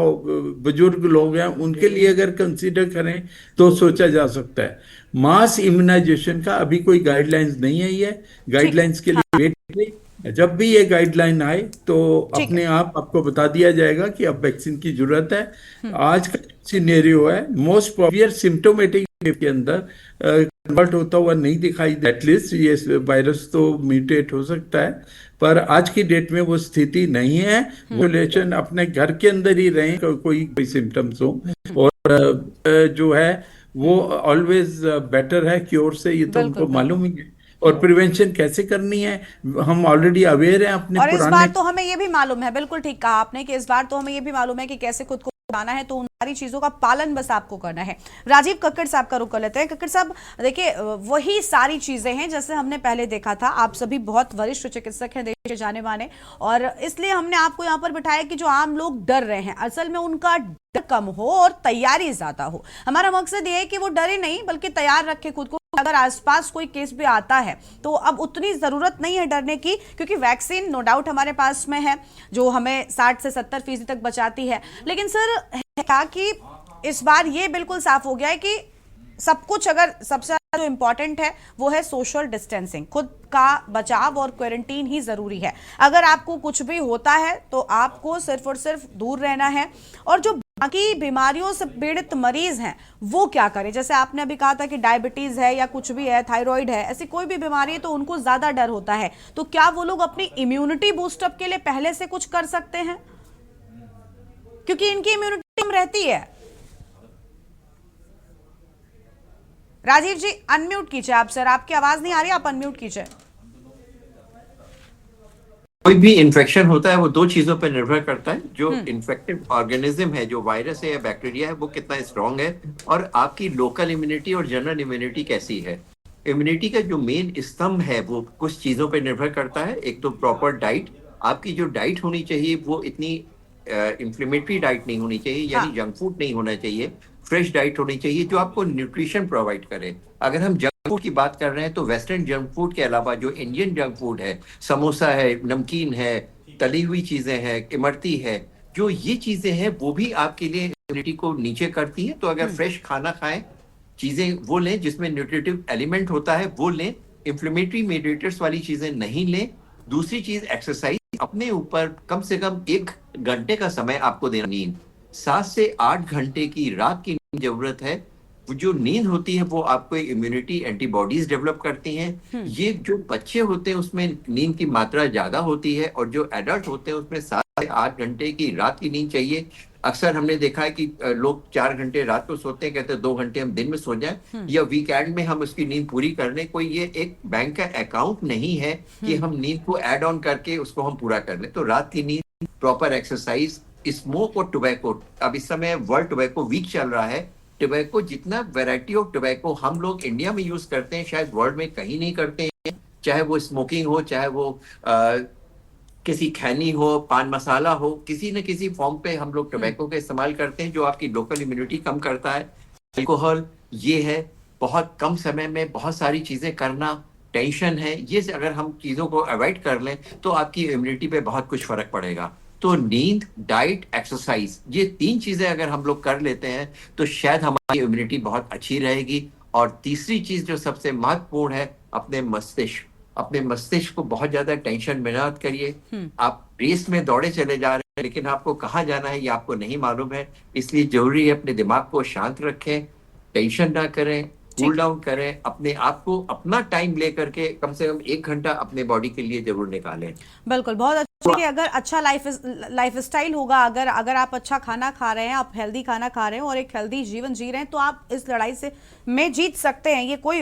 P: बुजुर्ग लोग हैं, उनके लिए अगर कंसीडर करें तो सोचा जा सकता है। मास इम्यूनाइजेशन का अभी कोई गाइडलाइंस नहीं आई है, गाइडलाइंस के लिए वेट करें। जब भी ये गाइडलाइन आए तो अपने आप आपको बता दिया जाएगा कि अब वैक्सीन की जरूरत है। आज का सिनेरियो है, मोस्ट प्रोवियर सिम्टोमेटिक के अंदर कन्वर्ट होता हुआ नहीं दिखाई, एटलीस्ट ये वायरस तो म्यूटेट हो सकता है, पर आज की डेट में वो स्थिति नहीं है। पॉपुलेशन अपने घर के अंदर ही रहे, कोई सिम्टम्स हो, और जो है वो ऑलवेज बेटर है क्योर से, ये तो उनको मालूम ही है। और प्रिवेंशन कैसे करनी है हम ऑलरेडी अवेयर हैं अपने
B: और इस
P: पुराने।
B: बार तो हमें ये भी मालूम है, बिल्कुल ठीक कहा आपने कि इस बार तो हमें ये भी मालूम है कि कैसे खुद को बचाना है, तो उन सारी चीजों का पालन बस आपको करना है। राजीव कक्कड़ साहब का रुख कर लेते हैं। कक्कड़ साहब देखिए, वही सारी चीजें हैं जैसे हमने पहले देखा था। आप सभी बहुत वरिष्ठ चिकित्सक हैं, देश के जाने माने, और इसलिए हमने आपको यहाँ पर बिठाया कि जो आम लोग डर रहे हैं असल में उनका डर कम हो और तैयारी ज्यादा हो। हमारा मकसद ये है कि वो डरे नहीं बल्कि तैयार रखे खुद को। अगर आसपास कोई केस भी आता है तो अब उतनी जरूरत नहीं है डरने की, क्योंकि वैक्सीन नो डाउट हमारे पास में है जो हमें 60 से 70% तक बचाती है। लेकिन सर क्या कि इस बार ये बिल्कुल साफ हो गया है कि सब कुछ, अगर सबसे ज्यादा जो इंपॉर्टेंट है वो है सोशल डिस्टेंसिंग, खुद का बचाव और क्वारंटीन ही जरूरी है। अगर आपको कुछ भी होता है तो आपको सिर्फ और सिर्फ दूर रहना है। और जो बाकी बीमारियों से पीड़ित मरीज हैं वो क्या करें? जैसे आपने अभी कहा था कि डायबिटीज है या कुछ भी है, थायराइड है, ऐसी कोई भी बीमारी है तो उनको ज्यादा डर होता है, तो क्या वो लोग अपनी इम्यूनिटी बूस्टअप के लिए पहले से कुछ कर सकते हैं? क्योंकि इनकी इम्यूनिटी कम रहती है। राजीव जी अनम्यूट कीजिए आप सर, आपकी आवाज नहीं आ रही, आप अनम्यूट कीजिए।
S: कोई भी इन्फेक्शन होता है वो दो चीजों पर निर्भर करता है, जो इन्फेक्टिव ऑर्गेनिज्म है, जो वायरस है या बैक्टीरिया है, वो कितना स्ट्रांग है, और आपकी लोकल इम्यूनिटी और जनरल इम्यूनिटी कैसी है। इम्यूनिटी का जो मेन स्तंभ है वो कुछ चीजों पर निर्भर करता है। एक तो प्रॉपर डाइट, आपकी जो डाइट होनी चाहिए वो इतनी इन्फ्लेमेटरी डाइट नहीं होनी चाहिए, यानी जंक फूड नहीं होना चाहिए, फ्रेश डाइट होनी चाहिए जो आपको न्यूट्रिशन प्रोवाइड करे। अगर हम जंक फूड की बात कर रहे हैं तो वेस्टर्न जंक फूड के अलावा जो इंडियन जंक फूड है, समोसा है, नमकीन है, तली हुई चीजें हैं, इमरती है, जो ये चीजें हैं वो भी आपके लिए इम्यूनिटी को नीचे करती हैं। तो अगर फ्रेश खाना खाएं, चीजें वो लें जिसमें न्यूट्रिटिव एलिमेंट होता है वो लें, इन्फ्लेमेटरी मेडिएटर्स वाली चीजें नहीं लें। दूसरी चीज एक्सरसाइज, अपने ऊपर कम से कम 1 घंटे का समय आपको देना। नींद 7 से 8 घंटे की रात की जरूरत है। वो जो नींद होती है वो आपको इम्यूनिटी एंटीबॉडीज डेवलप करती हैं। ये जो बच्चे होते हैं उसमें नींद की मात्रा ज्यादा होती है, और जो एडल्ट होते हैं उसमें 7 से 8 घंटे की रात की नींद चाहिए। अक्सर हमने देखा है कि लोग 4 घंटे रात को सोते हैं, कहते हैं 2 घंटे हम दिन में सो जाएं या वीकेंड में हम उसकी नींद पूरी कर लें। कोई ये एक बैंक का अकाउंट नहीं है कि हम नींद को ऐड ऑन करके उसको हम पूरा कर लें। तो रात की नींद, प्रॉपर एक्सरसाइज, स्मोक और टोबैको, अब इस समय वर्ल्ड टोबैको वीक चल रहा है। टोबैको, जितना वैरायटी ऑफ टोबैको हम लोग इंडिया में यूज करते हैं शायद वर्ल्ड में कहीं नहीं करते हैं। चाहे वो स्मोकिंग हो, चाहे वो किसी खैनी हो, पान मसाला हो, किसी न किसी फॉर्म पे हम लोग टोबैको का इस्तेमाल करते हैं जो आपकी लोकल इम्यूनिटी कम करता है। अल्कोहल, ये है बहुत कम समय में बहुत सारी चीजें करना, टेंशन है, ये अगर हम चीजों को अवॉइड कर लें तो आपकी इम्यूनिटी पे बहुत कुछ फर्क पड़ेगा। तो नींद, डाइट, एक्सरसाइज, ये 3 चीजें अगर हम लोग कर लेते हैं तो शायद हमारी इम्यूनिटी बहुत अच्छी रहेगी। और तीसरी चीज जो सबसे महत्वपूर्ण है, अपने मस्तिष्क को बहुत ज्यादा टेंशन में मत करिए। आप रेस में दौड़े चले जा रहे हैं लेकिन आपको कहाँ जाना है ये आपको नहीं मालूम है, इसलिए जरूरी है अपने दिमाग को शांत रखें, टेंशन ना करें, कूल डाउन करें, अपने आप को अपना टाइम लेकर के कम से कम 1 घंटा अपने बॉडी के लिए जरूर निकालें।
B: बिल्कुल, बहुत अच्छा कि अगर अच्छा लाइफ स्टाइल होगा, अगर आप अच्छा खाना खा रहे हैं, आप हेल्दी खाना खा रहे हैं और एक हेल्दी जीवन जी रहे हैं तो आप इस लड़ाई से में जीत सकते हैं। ये कोई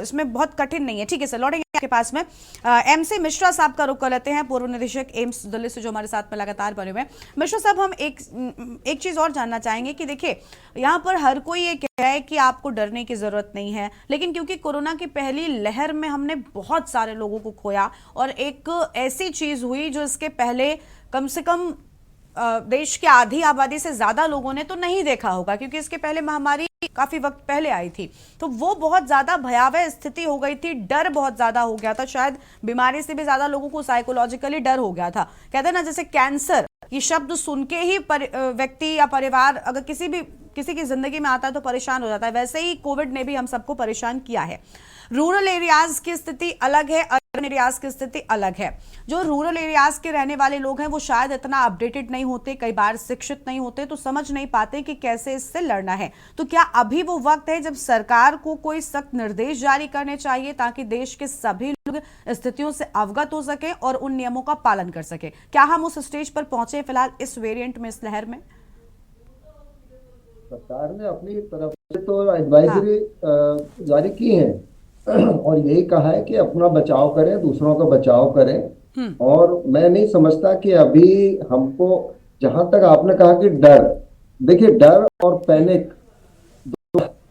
B: इसमें बहुत कठिन नहीं है। ठीक है सर, लौटेंगे आपके पास में। MC मिश्रा साहब का रुख कर लेते हैं, पूर्व निदेशक एम्स दिल्ली से जो हमारे साथ में लगातार बने हुए हैं। मिश्रा साहब, हम एक चीज और जानना चाहेंगे कि देखिए यहाँ पर हर कोई ये कह रहा है कि आपको डरने की जरूरत नहीं है, लेकिन क्योंकि कोरोना की पहली लहर में हमने बहुत सारे लोगों को खोया और एक ऐसी चीज हुई जो इसके पहले कम से कम देश की आधी आबादी से ज्यादा लोगों ने तो नहीं देखा होगा, क्योंकि इसके पहले महामारी काफी वक्त पहले आई थी, तो वो बहुत ज्यादा भयावह स्थिति हो गई थी, डर बहुत ज्यादा हो गया था, शायद बीमारी से भी ज्यादा लोगों को साइकोलॉजिकली डर हो गया था। कहते हैं ना, जैसे कैंसर ये शब्द सुन के ही व्यक्ति या परिवार अगर किसी की जिंदगी में आता है तो परेशान हो जाता है, वैसे ही कोविड ने भी हम सबको परेशान किया है। रूरल एरियाज की स्थिति अलग है, अर्बन एरियाज की स्थिति अलग है। जो रूरल एरियाज के रहने वाले लोग हैं वो शायद इतना अपडेटेड नहीं होते, कई बार शिक्षित नहीं होते, तो समझ नहीं पाते कि कैसे इससे लड़ना है। तो क्या अभी वो वक्त है जब सरकार को कोई सख्त निर्देश जारी करने चाहिए ताकि देश के सभी लोग स्थितियों से अवगत हो सके और उन नियमों का पालन कर सके? क्या हम उस स्टेज पर पहुंचे फिलहाल इस वेरिएंट में, इस लहर में?
R: सरकार ने अपनी तरफ से तो एडवाइजरी जारी की है, और यही कहा है कि अपना बचाव करें, दूसरों का बचाव करें। और मैं नहीं समझता कि अभी हमको, जहां तक आपने कहा कि डर, देखिए डर और पैनिक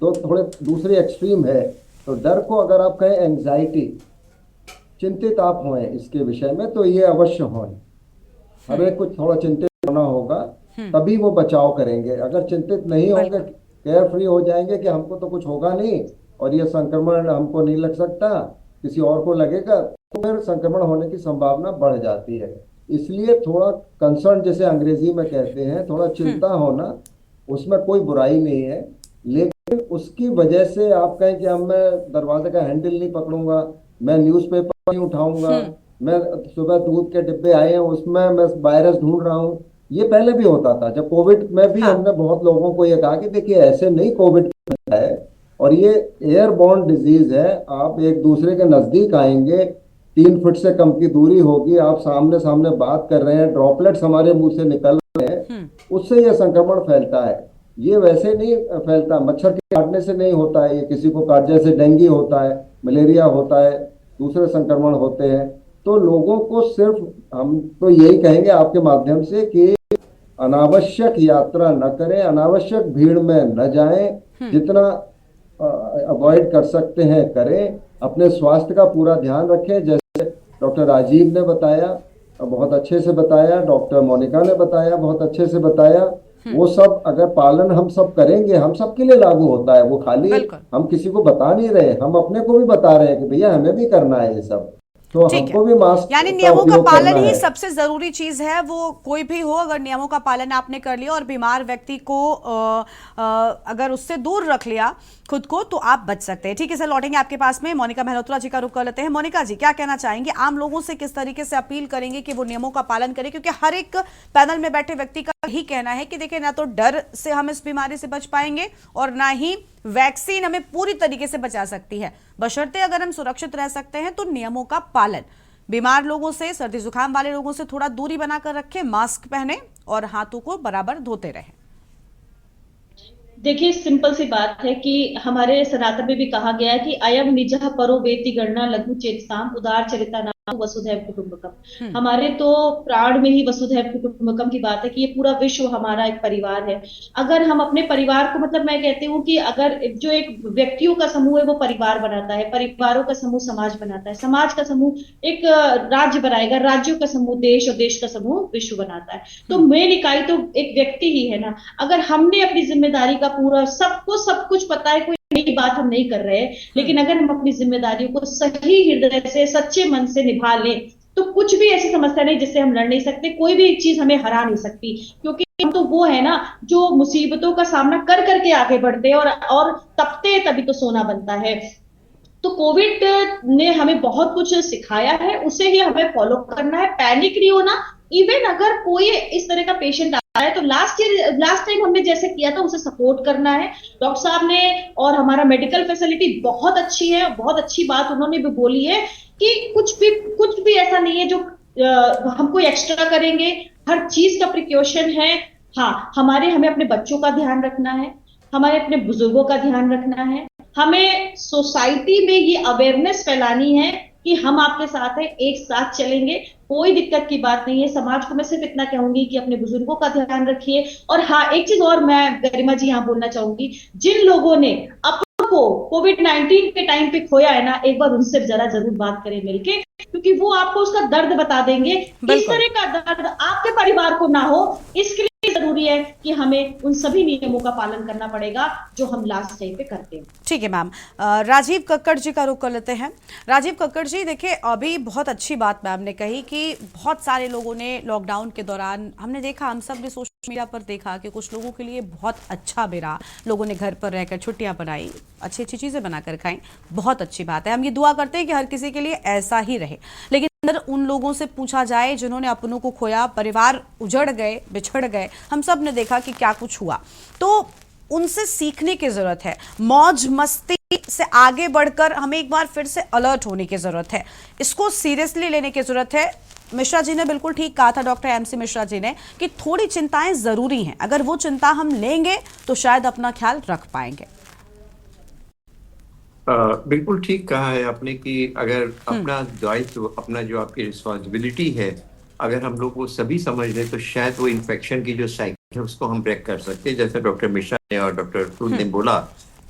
R: दो थोड़े दूसरे एक्सट्रीम है। तो डर को अगर आप कहें एंजाइटी, चिंतित आप हों इसके विषय में, तो ये अवश्य हों। हमें कुछ थोड़ा चिंतित होना होगा, तभी वो बचाव करेंगे। अगर चिंतित नहीं होंगे, केयर फ्री हो जाएंगे कि हमको तो कुछ होगा नहीं और ये संक्रमण हमको नहीं लग सकता, किसी और को लगेगा, तो फिर संक्रमण होने की संभावना बढ़ जाती है। इसलिए थोड़ा कंसर्न, जैसे अंग्रेजी में कहते हैं, थोड़ा चिंता होना, उसमें कोई बुराई नहीं है। लेकिन उसकी वजह से आप कहें कि अब मैं दरवाजे का हैंडल नहीं पकड़ूंगा, मैं न्यूज़पेपर नहीं उठाऊंगा, मैं सुबह दूध के डिब्बे आए हैं उसमें मैं वायरस ढूंढ रहा हूँ, ये पहले भी होता था। जब कोविड में भी हमने बहुत लोगों को ये कहा कि देखिए ऐसे नहीं कोविड है, और ये एयरबॉर्न डिजीज है। आप एक दूसरे के नजदीक आएंगे, 3 फुट से कम की दूरी होगी, आप सामने सामने बात कर रहे हैं, ड्रॉपलेट्स हमारे मुंह से निकल रहे हैं, उससे ये संक्रमण फैलता है। ये वैसे नहीं फैलता, मच्छर के काटने से नहीं होता है, ये किसी को काट, जैसे डेंगू होता है, मलेरिया होता है, दूसरे संक्रमण होते हैं। तो लोगों को सिर्फ हम तो यही कहेंगे आपके माध्यम से कि अनावश्यक यात्रा न करें, अनावश्यक भीड़ में न जाएं, जितना अवॉइड कर सकते हैं करें, अपने स्वास्थ्य का पूरा ध्यान रखें। जैसे डॉक्टर राजीव ने बताया, बहुत अच्छे से बताया, डॉक्टर मोनिका ने बताया, बहुत अच्छे से बताया, वो सब अगर पालन हम सब करेंगे, हम सब के लिए लागू होता है। वो खाली हम किसी को बता नहीं रहे, हम अपने को भी बता रहे हैं कि भैया हमें भी करना है ये सब। तो हमको भी मास्क,
B: यानी नियमों का पालन ही सबसे जरूरी चीज है। वो कोई भी हो, अगर नियमों का पालन आपने कर लिया और बीमार व्यक्ति को अगर उससे दूर रख लिया खुद को, तो आप बच सकते हैं। ठीक है सर, लौटेंगे आपके पास में। मोनिका मेहरोत्रा जी का रुख कर लेते हैं। मोनिका जी, क्या कहना चाहेंगे, आम लोगों से किस तरीके से अपील करेंगे कि वो नियमों का पालन करें? क्योंकि हर एक पैनल में बैठे व्यक्ति का ही कहना है कि देखिए, ना तो डर से हम इस बीमारी से बच पाएंगे और ना ही वैक्सीन हमें पूरी तरीके से बचा सकती है। बशर्ते अगर हम सुरक्षित रह सकते हैं तो नियमों का पालन। बीमार लोगों से, सर्दी जुकाम वाले लोगों से थोड़ा दूरी बनाकर रखें, मास्क पहने और हाथों को बराबर धोते रहें।
T: देखिए, सिंपल सी बात है कि हमारे सनातन में भी कहा गया है कि अयम निजः परो वेति गणना लघु चेतसाम उदार चरिता नाम वसुधैव कुटुंबकम। हमारे तो प्राण में ही वसुधैव कुटुंबकम की बात है कि ये पूरा विश्व हमारा एक परिवार है। अगर हम अपने परिवार को, मतलब मैं कहती हूँ कि अगर जो एक व्यक्तियों का समूह है वो परिवार बनाता है, परिवारों का समूह समाज बनाता है, समाज का समूह एक राज्य बनाएगा, राज्यों का समूह देश और देश का समूह विश्व बनाता है। तो मेन इकाई तो एक व्यक्ति ही है ना। अगर हमने अपनी जिम्मेदारी का पूरा, सबको सब कुछ पता है, कोई नई बात हम नहीं कर रहे हैं, लेकिन अगर हम अपनी जिम्मेदारियों को सही हृदय से, सच्चे मन से निभा लें, तो कुछ भी ऐसी समस्या नहीं जिससे हम लड़ नहीं सकते, कोई भी एक चीज हमें हरा नहीं सकती। क्योंकि हम तो वो है ना जो मुसीबतों का सामना कर करके आगे बढ़ते हैं और तपते तभी तो सोना बनता है। तो कोविड ने हमें बहुत कुछ सिखाया है, उसे ही हमें फॉलो करना है, पैनिक नहीं होना। इवन अगर कोई इस तरह का पेशेंट आ है तो लास्ट टाइम हमने जैसे किया था उसे सपोर्ट करना है। डॉक्टर साहब ने और हमारा मेडिकल फैसिलिटी बहुत अच्छी है, बहुत अच्छी बात उन्होंने भी बोली है कि कुछ भी ऐसा नहीं है जो हम कोई एक्स्ट्रा करेंगे, हर चीज का प्रिकॉशन है। हाँ, हमें अपने बच्चों का ध्यान रखना है, हमें अपने बुजुर्गों का ध्यान रखना है, हमें सोसाइटी में ये अवेयरनेस फैलानी है कि हम आपके साथ हैं, एक साथ चलेंगे, कोई दिक्कत की बात नहीं है। समाज को मैं सिर्फ इतना कहूंगी कि अपने बुजुर्गों का ध्यान रखिए। और हाँ, एक चीज और मैं गरिमा जी यहाँ बोलना चाहूंगी, जिन लोगों ने अपनों को कोविड-19 के टाइम पे खोया है ना, एक बार उनसे जरूर बात करें मिलके, क्योंकि वो आपको उसका दर्द बता देंगे। इस तरह का दर्द आपके परिवार को ना हो, इसके लिए जरूरी है कि हमें उन सभी नियमों का पालन करना पड़ेगा जो हम लास्ट टाइम पे करते हैं।
B: ठीक है मैम, राजीव कक्कड़ जी का रुख कर लेते हैं। राजीव कक्कड़ जी, देखिए अभी बहुत अच्छी बात मैम ने कही कि बहुत सारे लोगों ने लॉकडाउन के दौरान, हमने देखा, हम सब ने सोशल मीडिया पर देखा कि कुछ लोगों के लिए बहुत अच्छा बेरा, लोगों ने घर पर रहकर छुट्टियां बनाई, अच्छी अच्छी चीजें बनाकर खाई, बहुत अच्छी बात है। हम ये दुआ करते हैं कि हर किसी के लिए ऐसा ही रहे। लेकिन अंदर उन लोगों से पूछा जाए जिन्होंने अपनों को खोया, परिवार उजड़ गए, बिछड़ गए, हम सब ने देखा कि क्या कुछ हुआ, तो उनसे सीखने की जरूरत है। मौज मस्ती से आगे बढ़कर हमें एक बार फिर से अलर्ट होने की जरूरत है, इसको सीरियसली लेने की जरूरत है। मिश्रा जी ने बिल्कुल ठीक कहा था, डॉक्टर एमसी मिश्रा जी ने, कि थोड़ी चिंताएं जरूरी हैं। अगर वो चिंता हम लेंगे तो शायद अपना ख्याल रख पाएंगे।
S: बिल्कुल ठीक कहा है आपने कि अगर अपना दायित्व, अपना जो आपकी रिस्पॉन्सिबिलिटी है, अगर हम लोग वो सभी समझ लें तो शायद वो इन्फेक्शन की जो साइकिल है उसको हम ब्रेक कर सकते हैं। जैसे डॉक्टर मिश्रा ने और डॉक्टर टूल ने बोला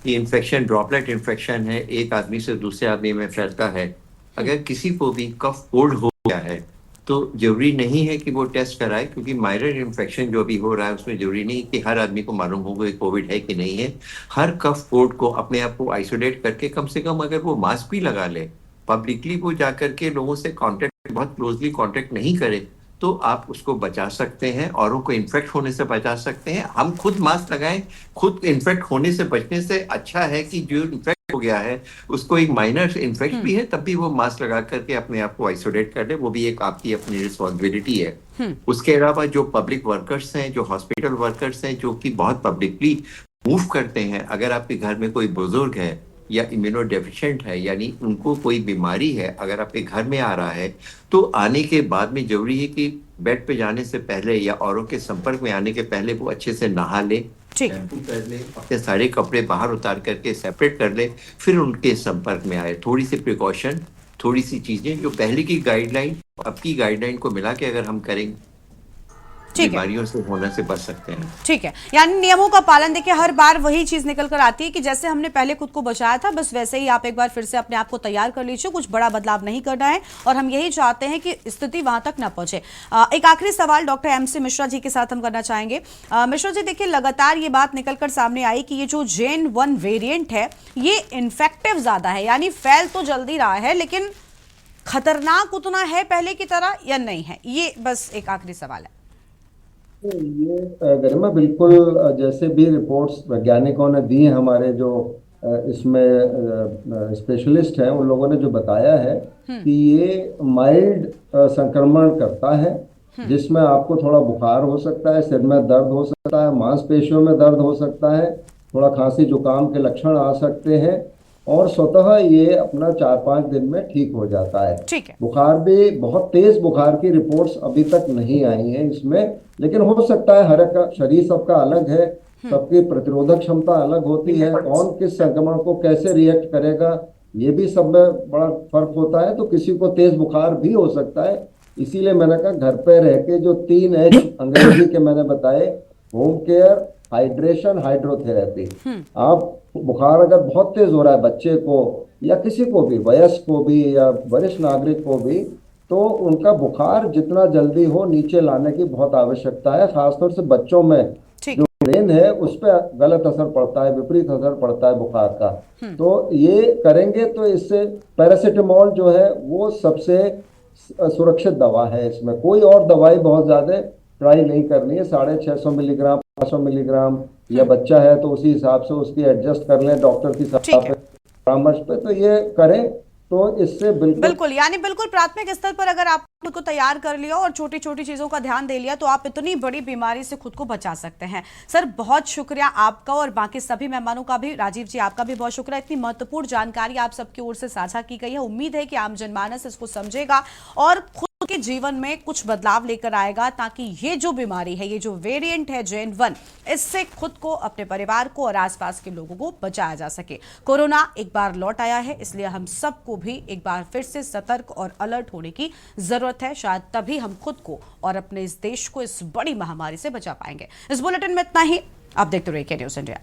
S: कि इन्फेक्शन ड्रॉपलेट इन्फेक्शन है, एक आदमी से दूसरे आदमी में फैलता है। अगर किसी को भी कफ कोल्ड हो गया है तो जरूरी नहीं है कि वो टेस्ट कराए, क्योंकि माइनर इन्फेक्शन जो भी हो रहा है उसमें जरूरी नहीं कि हर आदमी को मालूम होगा कि कोविड है कि नहीं है। हर कफ कोल्ड को अपने आप को आइसोलेट करके कम से कम अगर वो मास्क भी लगा ले, पब्लिकली वो जाकर के लोगों से कांटेक्ट, बहुत क्लोजली कांटेक्ट नहीं करे, तो आप उसको बचा सकते हैं, औरों को इन्फेक्ट होने से बचा सकते हैं। हम खुद मास्क लगाएं, खुद इन्फेक्ट होने से बचने से अच्छा है कि जो इन्फेक्ट हो गया है उसको एक माइनर इन्फेक्ट भी है तब भी वो मास्क लगा करके अपने आप को आइसोलेट कर ले, वो भी एक आपकी अपनी रिस्पॉन्सिबिलिटी है। उसके अलावा जो पब्लिक वर्कर्स हैं, जो हॉस्पिटल वर्कर्स हैं, जो कि बहुत पब्लिकली मूव करते हैं, अगर आपके घर में कोई बुजुर्ग है या इम्यूनो डेफिशिएंट है, यानी उनको कोई बीमारी है, अगर आपके घर में आ रहा है तो आने के बाद में जरूरी है कि बेड पे जाने से पहले या औरों के संपर्क में आने के पहले वो अच्छे से नहा ले, शैम्पू कर ले, अपने सारे कपड़े बाहर उतार करके सेपरेट कर ले, फिर उनके संपर्क में आए। थोड़ी सी प्रिकॉशन, थोड़ी सी चीजें जो पहले की गाइडलाइन अब की गाइडलाइन को मिला के अगर हम करेंगे बीमारियों से होने से बच सकते हैं।
B: ठीक है, यानी नियमों का पालन। देखिए हर बार वही चीज निकल कर आती है कि जैसे हमने पहले खुद को बचाया था बस वैसे ही आप एक बार फिर से अपने आप को तैयार कर लीजिए, कुछ बड़ा बदलाव नहीं करना है और हम यही चाहते हैं कि स्थिति वहां तक ना पहुंचे। एक आखिरी सवाल डॉक्टर MC मिश्रा जी के साथ हम करना चाहेंगे। मिश्रा जी देखिए लगातार ये बात निकलकर सामने आई कि ये जो JN.1 वेरिएंट है ये इन्फेक्टिव ज्यादा है, यानी फैल तो जल्दी रहा है लेकिन खतरनाक उतना है पहले की तरह या नहीं है, ये बस एक आखिरी सवाल है।
R: ये गरिमा बिल्कुल जैसे भी रिपोर्ट्स वैज्ञानिकों ने दी हैं, हमारे जो इसमें स्पेशलिस्ट हैं उन लोगों ने जो बताया है कि ये माइल्ड संक्रमण करता है, जिसमें आपको थोड़ा बुखार हो सकता है, सिर में दर्द हो सकता है, मांसपेशियों में दर्द हो सकता है, थोड़ा खांसी जुकाम के लक्षण आ सकते हैं और स्वतः ये अपना 4-5 दिन में ठीक हो जाता है।
B: ठीक है।
R: बुखार भी, बहुत तेज बुखार की रिपोर्ट्स अभी तक नहीं आई हैं इसमें, लेकिन हो सकता है, हर एक शरीर सबका अलग है, सबकी प्रतिरोधक क्षमता अलग होती है, कौन किस संक्रमण को कैसे रिएक्ट करेगा ये भी सब में बड़ा फर्क होता है। तो किसी को तेज बुखार भी हो सकता है, इसीलिए मैंने कहा घर पे रह के जो 3 H अंग्रेजी के मैंने बताए, होम केयर, हाइड्रेशन, हाइड्रोथेरेपी। आप बुखार अगर बहुत तेज हो रहा है बच्चे को या किसी को भी, वयस्क को भी या वरिष्ठ नागरिक को भी, तो उनका बुखार जितना जल्दी हो नीचे लाने की बहुत आवश्यकता है। खासतौर से बच्चों में जो ब्रेन है उस पर गलत असर पड़ता है, विपरीत असर पड़ता है बुखार का। तो ये करेंगे तो इससे पैरासीटामोल जो है वो सबसे सुरक्षित दवा है। इसमें कोई और दवाई बहुत ज्यादा ट्राई नहीं करनी है। 650 मिलीग्राम, 500 मिलीग्राम, या बच्चा है तो उसी हिसाब से उसकी एडजस्ट कर लें डॉक्टर की सलाह पे, परामर्श पे, तो ये करें तो इससे बिल्कुल
B: यानी बिल्कुल प्राथमिक स्तर पर अगर आप खुद को तैयार कर लिया और छोटी छोटी चीजों का ध्यान दे लिया तो आप इतनी बड़ी बीमारी से खुद को बचा सकते हैं। सर बहुत शुक्रिया आपका और बाकी सभी मेहमानों का भी। राजीव जी आपका भी बहुत शुक्रिया, इतनी महत्वपूर्ण जानकारी आप सबकी ओर से साझा की गई है। उम्मीद है कि आम जनमानस इसको समझेगा और खुद के जीवन में कुछ बदलाव लेकर आएगा ताकि ये जो बीमारी है, ये जो वेरिएंट है JN.1, इससे खुद को, अपने परिवार को और आसपास के लोगों को बचाया जा सके। कोरोना एक बार लौट आया है, इसलिए हम सबको भी एक बार फिर से सतर्क और अलर्ट होने की जरूरत है। शायद तभी हम खुद को और अपने इस देश को इस बड़ी महामारी से बचा पाएंगे। इस बुलेटिन में इतना ही। आप देखते रहिए के न्यूज़ इंडिया।